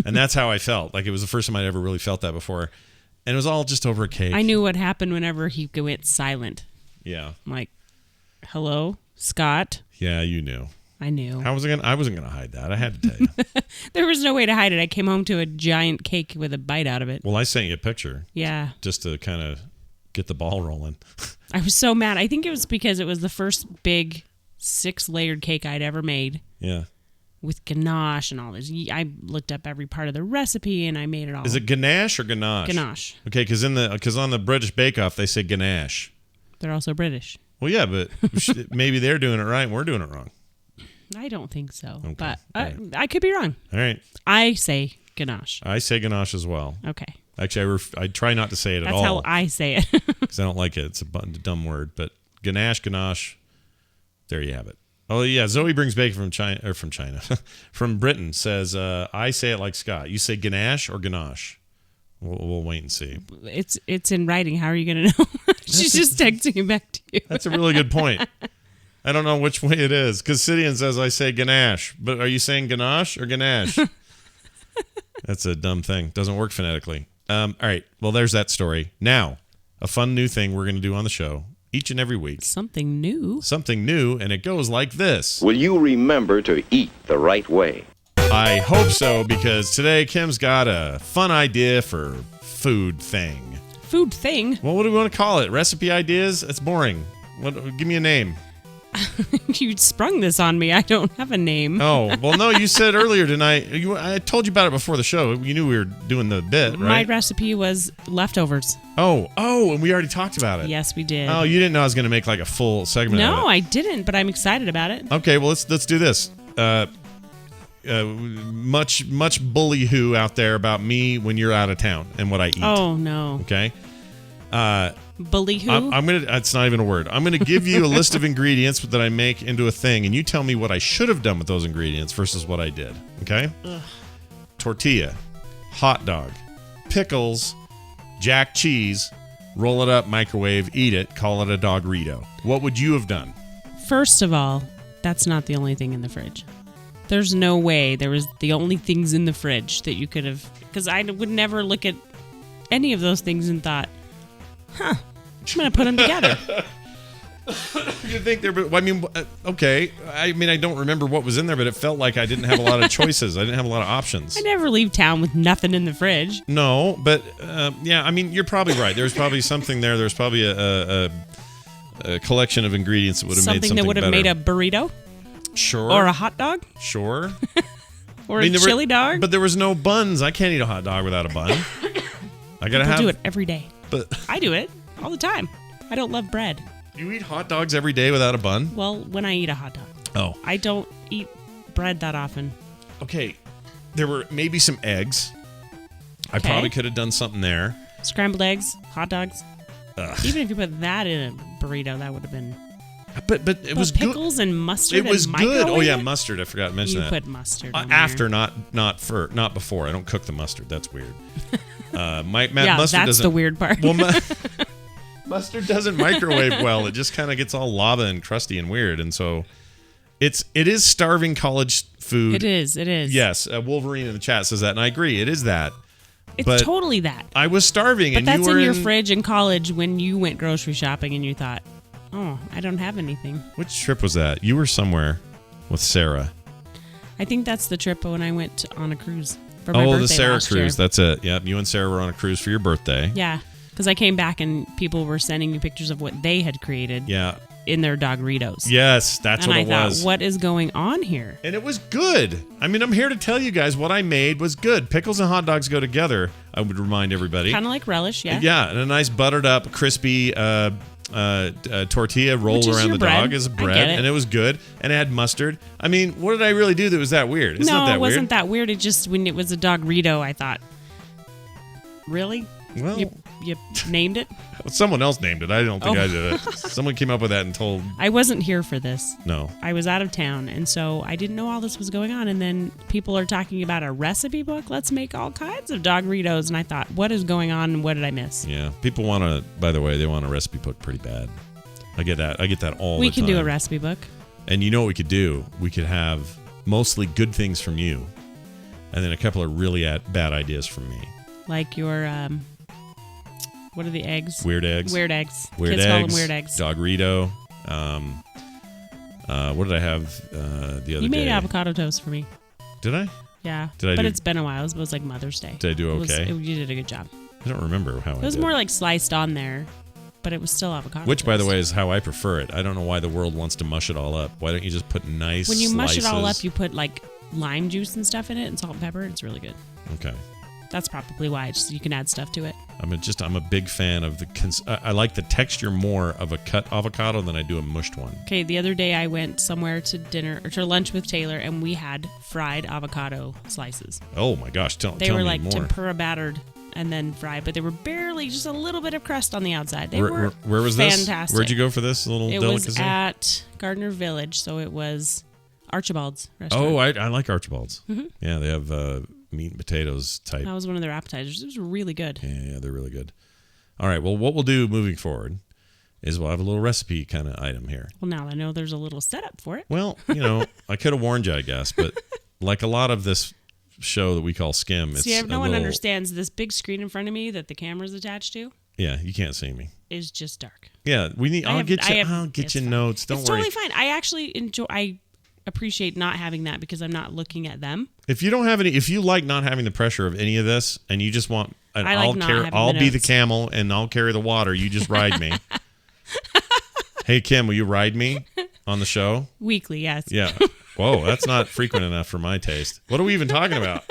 And that's how I felt. Like, it was the first time I'd ever really felt that before. And it was all just over a cake. I knew what happened whenever he went silent. Yeah. I'm like, hello, Scott? Yeah, you knew. I knew. I wasn't going to hide that. I had to tell you. There was no way to hide it. I came home to a giant cake with a bite out of it. Well, I sent you a picture. Yeah. Just to kind of get the ball rolling. I was so mad. I think it was because it was the first big 6-layered cake I'd ever made. Yeah. With ganache and all this. I looked up every part of the recipe and I made it all. Is it ganache or ganache? Ganache. Okay, because on the British Bake Off they say ganache. They're also British. Well, yeah, but maybe they're doing it right and we're doing it wrong. I don't think so. Okay. But right. I could be wrong. All right. I say ganache. I say ganache as well. Okay. Actually, I try not to say it at all. That's how I say it. Because I don't like it. It's a dumb word. But ganache, there you have it. Oh, yeah. Zoe brings bacon from China. From Britain. Says, I say it like Scott. You say ganache or ganache? We'll wait and see. It's in writing. How are you going to know? She's just texting it back to you. That's a really good point. I don't know which way it is. Because Sidian says I say ganache. But are you saying ganache or ganache? That's a dumb thing. Doesn't work phonetically. All right. Well, there's that story. Now, a fun new thing we're going to do on the show each and every week. Something new. Something new, and it goes like this. Will you remember to eat the right way? I hope so, because today Kim's got a fun idea for food thing. Food thing? Well, what do we want to call it? Recipe ideas? That's boring. Give me a name. You sprung this on me. I don't have a name. Oh, well, no, you said earlier tonight. I told you about it before the show. You knew we were doing the bit, right? My recipe was leftovers. Oh, and we already talked about it. Yes, we did. Oh, you didn't know I was going to make like a full segment out of it. No, I didn't, but I'm excited about it. Okay, well, let's do this. Much bully-hoo out there about me when you're out of town and what I eat. Oh, no. Okay? Bully who? I'm gonna. It's not even a word. I'm gonna give you a list of ingredients that I make into a thing, and you tell me what I should have done with those ingredients versus what I did. Okay? Ugh. Tortilla, hot dog, pickles, jack cheese. Roll it up, microwave, eat it. Call it a doggerito. What would you have done? First of all, that's not the only thing in the fridge. There's no way there was the only things in the fridge that you could have. Because I would never look at any of those things and thought, I'm going to put them together. You think there? I mean, okay. I mean, I don't remember what was in there, but it felt like I didn't have a lot of choices. I didn't have a lot of options. I never leave town with nothing in the fridge. No, but yeah. I mean, you're probably right. There's probably something there. There's probably a collection of ingredients that would have made something that would have better. made a burrito. Sure. Or a hot dog. Sure. Or a chili dog. But there was no buns. I can't eat a hot dog without a bun. People do it every day. But I do it all the time. I don't love bread. you eat hot dogs every day without a bun? Well, when I eat a hot dog. Oh. I don't eat bread that often. Okay. There were maybe some eggs. I probably could have done something there. Scrambled eggs, hot dogs. Ugh. Even if you put that in a burrito, that would have been... But it was pickles good. and mustard. It was and good. Oh yeah, it? mustard. I forgot to mention that. You put mustard after, not before. I don't cook the mustard. That's weird. Mustard that's doesn't, the weird part. Well, mustard doesn't microwave well. It just kind of gets all lava and crusty and weird. And so it is starving college food. It is. Yes, Wolverine in the chat says that, and I agree. It is that. It's totally that. I was starving, but and you were in your fridge in college when you went grocery shopping, and you thought, "Oh, I don't have anything." Which trip was that? You were somewhere with Sarah. I think that's the trip when I went on a cruise for my birthday. Oh, the Sarah last cruise. Year. That's it. Yep, you and Sarah were on a cruise for your birthday. Yeah, because I came back and people were sending me pictures of what they had created. Yeah. In their Dogritos. Yes, that's what it was. And I thought, what is going on here? And it was good. I mean, I'm here to tell you guys what I made was good. Pickles and hot dogs go together, I would remind everybody. Kind of like relish, yeah. Yeah, and a nice buttered up, crispy tortilla rolled around the bread. dog as bread, and it was good. And it had mustard. I mean, what did I really do that was that weird? It's not that it wasn't that weird. It just, when it was a Dogrito, I thought, really? Well, you named it? Someone else named it. I don't think I did it. Someone came up with that and told... I wasn't here for this. No. I was out of town, and so I didn't know all this was going on. And then people are talking about a recipe book. Let's make all kinds of Dogritos. And I thought, what is going on and what did I miss? Yeah. People want to, by the way, they want a recipe book pretty bad. I get that. I get that all the time. We can do a recipe book. And you know what we could do? We could have mostly good things from you, and then a couple of really bad ideas from me. Like your... what are the eggs? Weird eggs. Weird eggs. Weird Kids eggs. call them weird eggs. Dogrito. What did I have the other day? You made avocado toast for me. Did I? Yeah. But it's been a while. It was like Mother's Day. Did I do okay? You did a good job. I don't remember how I did. It was more like sliced on there, but it was still avocado Which, toast. by the way, is how I prefer it. I don't know why the world wants to mush it all up. Why don't you just put nice When you slices? mush it all up, you put like lime juice and stuff in it and salt and pepper. It's really good. Okay. That's probably why. Just you can add stuff to it. I'm a big fan of I like the texture more of a cut avocado than I do a mushed one. Okay, the other day I went somewhere to dinner or to lunch with Taylor, and we had fried avocado slices. Oh my gosh, tell They were me like more. tempura battered and then fried, but they were barely just a little bit of crust on the outside. They where was fantastic. this? Where'd you go for this little delicacy? It was at Gardner Village, so it was Archibald's restaurant. Oh, I like Archibald's. Mm-hmm. Yeah, they have meat and potatoes type. That was one of their appetizers. It was really good. Yeah, they're really good. All right, well, what we'll do moving forward is we'll have a little recipe kind of item here. Well, now I know there's a little setup for it. Well, I could have warned you, I guess, but like a lot of this show that we call SKIM, it's no one understands this big screen in front of me that the camera's attached to. Yeah, you can't see me. Is just dark. Yeah, I'll get you notes. Don't worry. It's totally fine. I actually appreciate not having that because I'm not looking at them. If you like not having the pressure of any of this, and you just want, I'll be the camel and I'll carry the water. You just ride me. Hey Kim, will you ride me on the show? Weekly, yes. Yeah. Whoa, that's not frequent enough for my taste. What are we even talking about?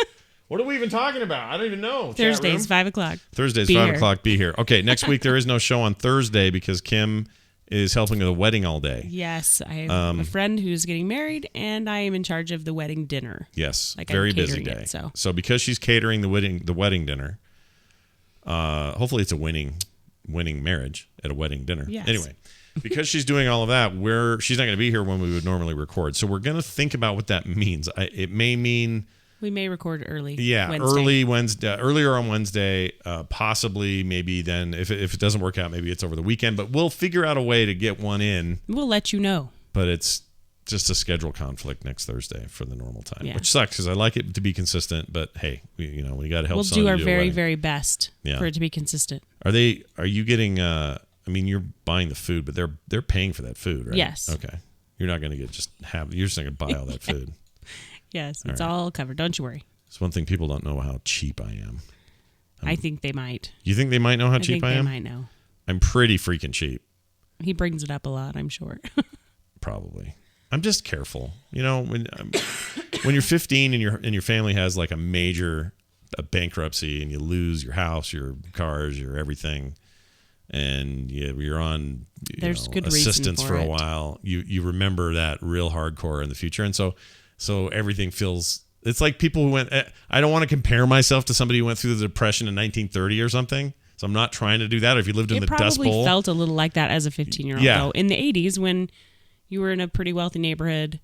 I don't even know. Thursdays, 5 o'clock. Thursdays, 5 o'clock. Be here. Okay, next week there is no show on Thursday because Kim is helping with a wedding all day. Yes, I have a friend who's getting married, and I am in charge of the wedding dinner. Yes, very busy day. So because she's catering the wedding dinner, hopefully it's a winning marriage at a wedding dinner. Yes. Anyway, because she's doing all of that, she's not going to be here when we would normally record. So we're going to think about what that means. It may mean we may record early. Yeah, earlier on Wednesday, possibly maybe then if it doesn't work out, maybe it's over the weekend. But we'll figure out a way to get one in. We'll let you know. But it's just a schedule conflict next Thursday for the normal time, yeah. Which sucks because I like it to be consistent. But hey, we got to help. We'll do our very, very best for it to be consistent. Are you getting? I mean, you're buying the food, but they're paying for that food, right? Yes. Okay. You're not going to You're just not going to buy all that food. Yes, it's all covered. Don't you worry. It's one thing people don't know how cheap I am. I think they might. You think they might know how cheap I am? They might know. I'm pretty freaking cheap. He brings it up a lot, I'm sure. Probably. I'm just careful. When you're 15 and your family has like a major a bankruptcy and you lose your house, your cars, your everything, and you're on good assistance for a it. while, you remember that real hardcore in the future. And so everything feels, it's like people who went, I don't want to compare myself to somebody who went through the Depression in 1930 or something. So I'm not trying to do that. Or if you lived in the Dust Bowl. It probably felt a little like that as a 15-year-old, though. In the 80s, when you were in a pretty wealthy neighborhood,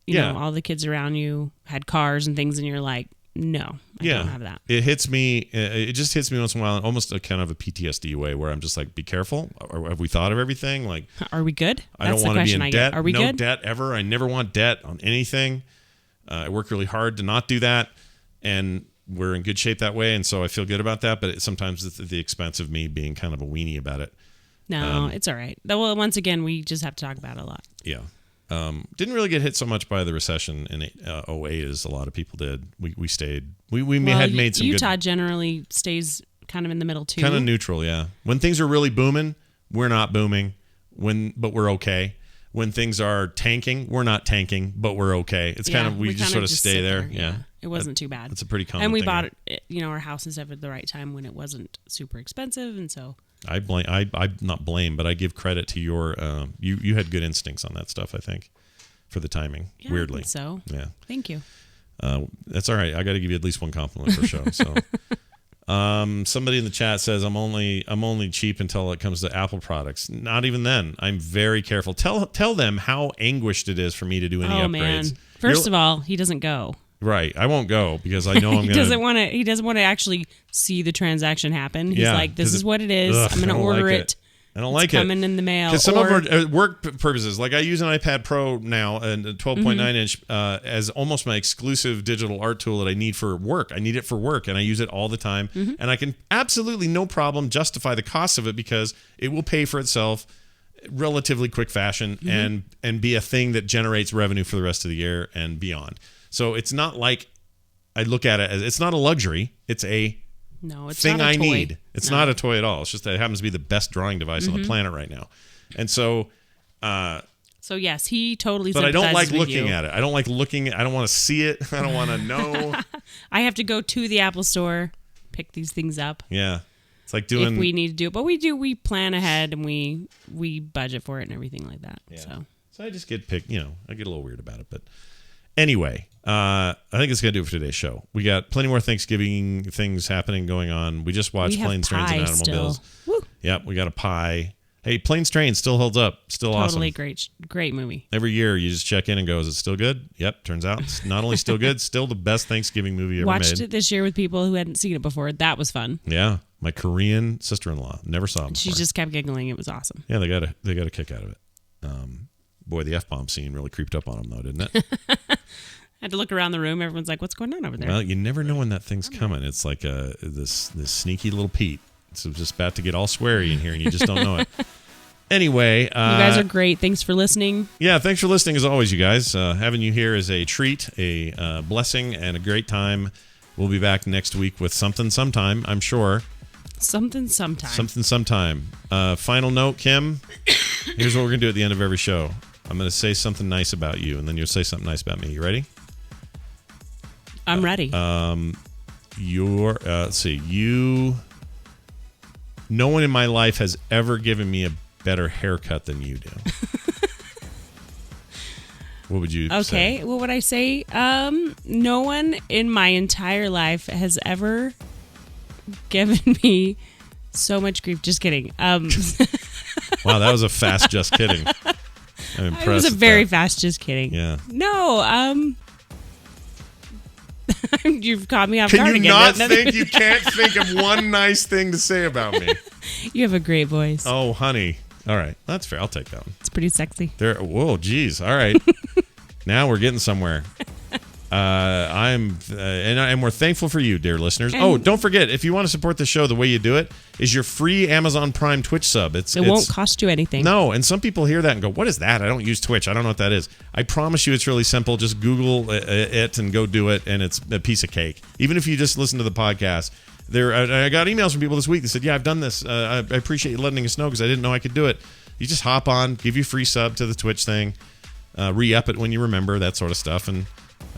you know, all the kids around you had cars and things, and you're like, no, I don't have that. It hits me. It just hits me once in a while, in almost a kind of a PTSD way, where I'm just like, be careful. Have we thought of everything? Like, are we good? I don't want to be in debt. Are we no good? debt ever. I never want debt on anything. I work really hard to not do that, and we're in good shape that way, and so I feel good about that. But sometimes it's at the expense of me being kind of a weenie about it. No, it's all right. Well, once again, we just have to talk about it a lot. Yeah. Didn't really get hit so much by the recession in 08 as a lot of people did. We stayed. We had made some Utah good, generally stays kind of in the middle too. kind of neutral, yeah. When things are really booming, we're not booming. But we're okay. When things are tanking, we're not tanking, but we're okay. It's kind of we just sort of stay there. Yeah. It wasn't too bad. It's a pretty common thing. And we thing, bought our houses at the right time when it wasn't super expensive, and so I not blame, but I give credit to your you had good instincts on that stuff, I think, for the timing. Yeah, weirdly. I think so. Yeah. Thank you. That's all right. I got to give you at least one compliment per show. So somebody in the chat says I'm only cheap until it comes to Apple products. Not even then. I'm very careful. Tell them how anguished it is for me to do any upgrades. Man. First of all, he doesn't go. Right. I won't go because I know I'm going to. He doesn't want to actually see the transaction happen. He's like, this is what it is. Ugh, I'm going to order it. I don't like it. Coming in the mail. Because some of them are work purposes. Like I use an iPad Pro now, and a 12.9 inch as almost my exclusive digital art tool that I need for work. I need it for work, and I use it all the time. And I can absolutely no problem justify the cost of it because it will pay for itself relatively quick fashion and be a thing that generates revenue for the rest of the year and beyond. So it's not like I look at it as it's not a luxury. It's a thing not a I toy. need. It's not a toy at all. It's just that it happens to be the best drawing device on the planet right now. And so so yes, he totally but I don't like looking you. at it. I don't like looking. I don't want to see it. I don't want to know. I have to go to the Apple store, pick these things up. Yeah. It's like doing if we need to do it. But we plan ahead and we budget for it and everything like that. Yeah. So I just get picked, I get a little weird about it. But anyway, I think it's going to do it for today's show. We got plenty more Thanksgiving things happening going on. We just watched Planes, Trains, and Automobiles. Yep, we got a pie. Hey, Planes, Trains still holds up. Still awesome. Totally great movie. Every year you just check in and go, is it still good? Yep, turns out it's not only still good, still the best Thanksgiving movie ever made. Watched it this year with people who hadn't seen it before. That was fun. Yeah, my Korean sister-in-law never saw it before. She just kept giggling. It was awesome. Yeah, they got a kick out of it. Boy, the F-bomb scene really creeped up on them, though, didn't it? I had to look around the room. Everyone's like, what's going on over there? Well, you never know when that thing's coming. It's like this sneaky little Pete. It's just about to get all sweary in here, and you just don't know it. Anyway. You guys are great. Thanks for listening. Yeah, thanks for listening as always, you guys. Having you here is a treat, a blessing, and a great time. We'll be back next week with something sometime, I'm sure. Something sometime. Final note, Kim. Here's what we're going to do at the end of every show. I'm going to say something nice about you, and then you'll say something nice about me. You ready? I'm ready. Let's see. No one in my life has ever given me a better haircut than you do. What would you say? Okay, what would I say? No one in my entire life has ever given me so much grief. Just kidding. Wow, that was a fast just kidding. I'm impressed. It was a very fast just kidding. Yeah. No, you've caught me off guard Can you again. not think you can't think of one nice thing to say about me? You have a great voice. Oh, honey. All right. That's fair. I'll take that one. It's pretty sexy. Whoa, geez. All right. Now we're getting somewhere. And we're thankful for you, dear listeners. And don't forget, if you want to support the show, the way you do it is your free Amazon Prime Twitch sub. It won't cost you anything. No, and some people hear that and go, what is that? I don't use Twitch. I don't know what that is. I promise you it's really simple. Just Google it and go do it, and it's a piece of cake. Even if you just listen to the podcast. I got emails from people this week that said, yeah, I've done this. I appreciate you letting us know because I didn't know I could do it. You just hop on, give you a free sub to the Twitch thing, re-up it when you remember, that sort of stuff, and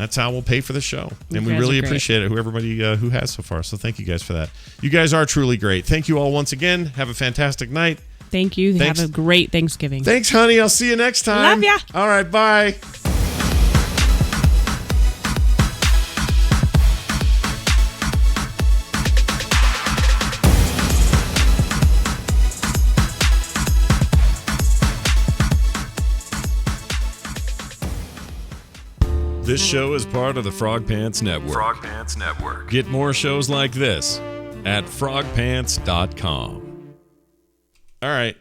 That's how we'll pay for the show. And we guys really are great. appreciate it, everybody who has so far. So thank you guys for that. You guys are truly great. Thank you all once again. Have a fantastic night. Thank you. Thanks. Have a great Thanksgiving. Thanks, honey. I'll see you next time. Love ya. All right, bye. This show is part of the Frog Pants Network. Frog Pants Network. Get more shows like this at frogpants.com. All right.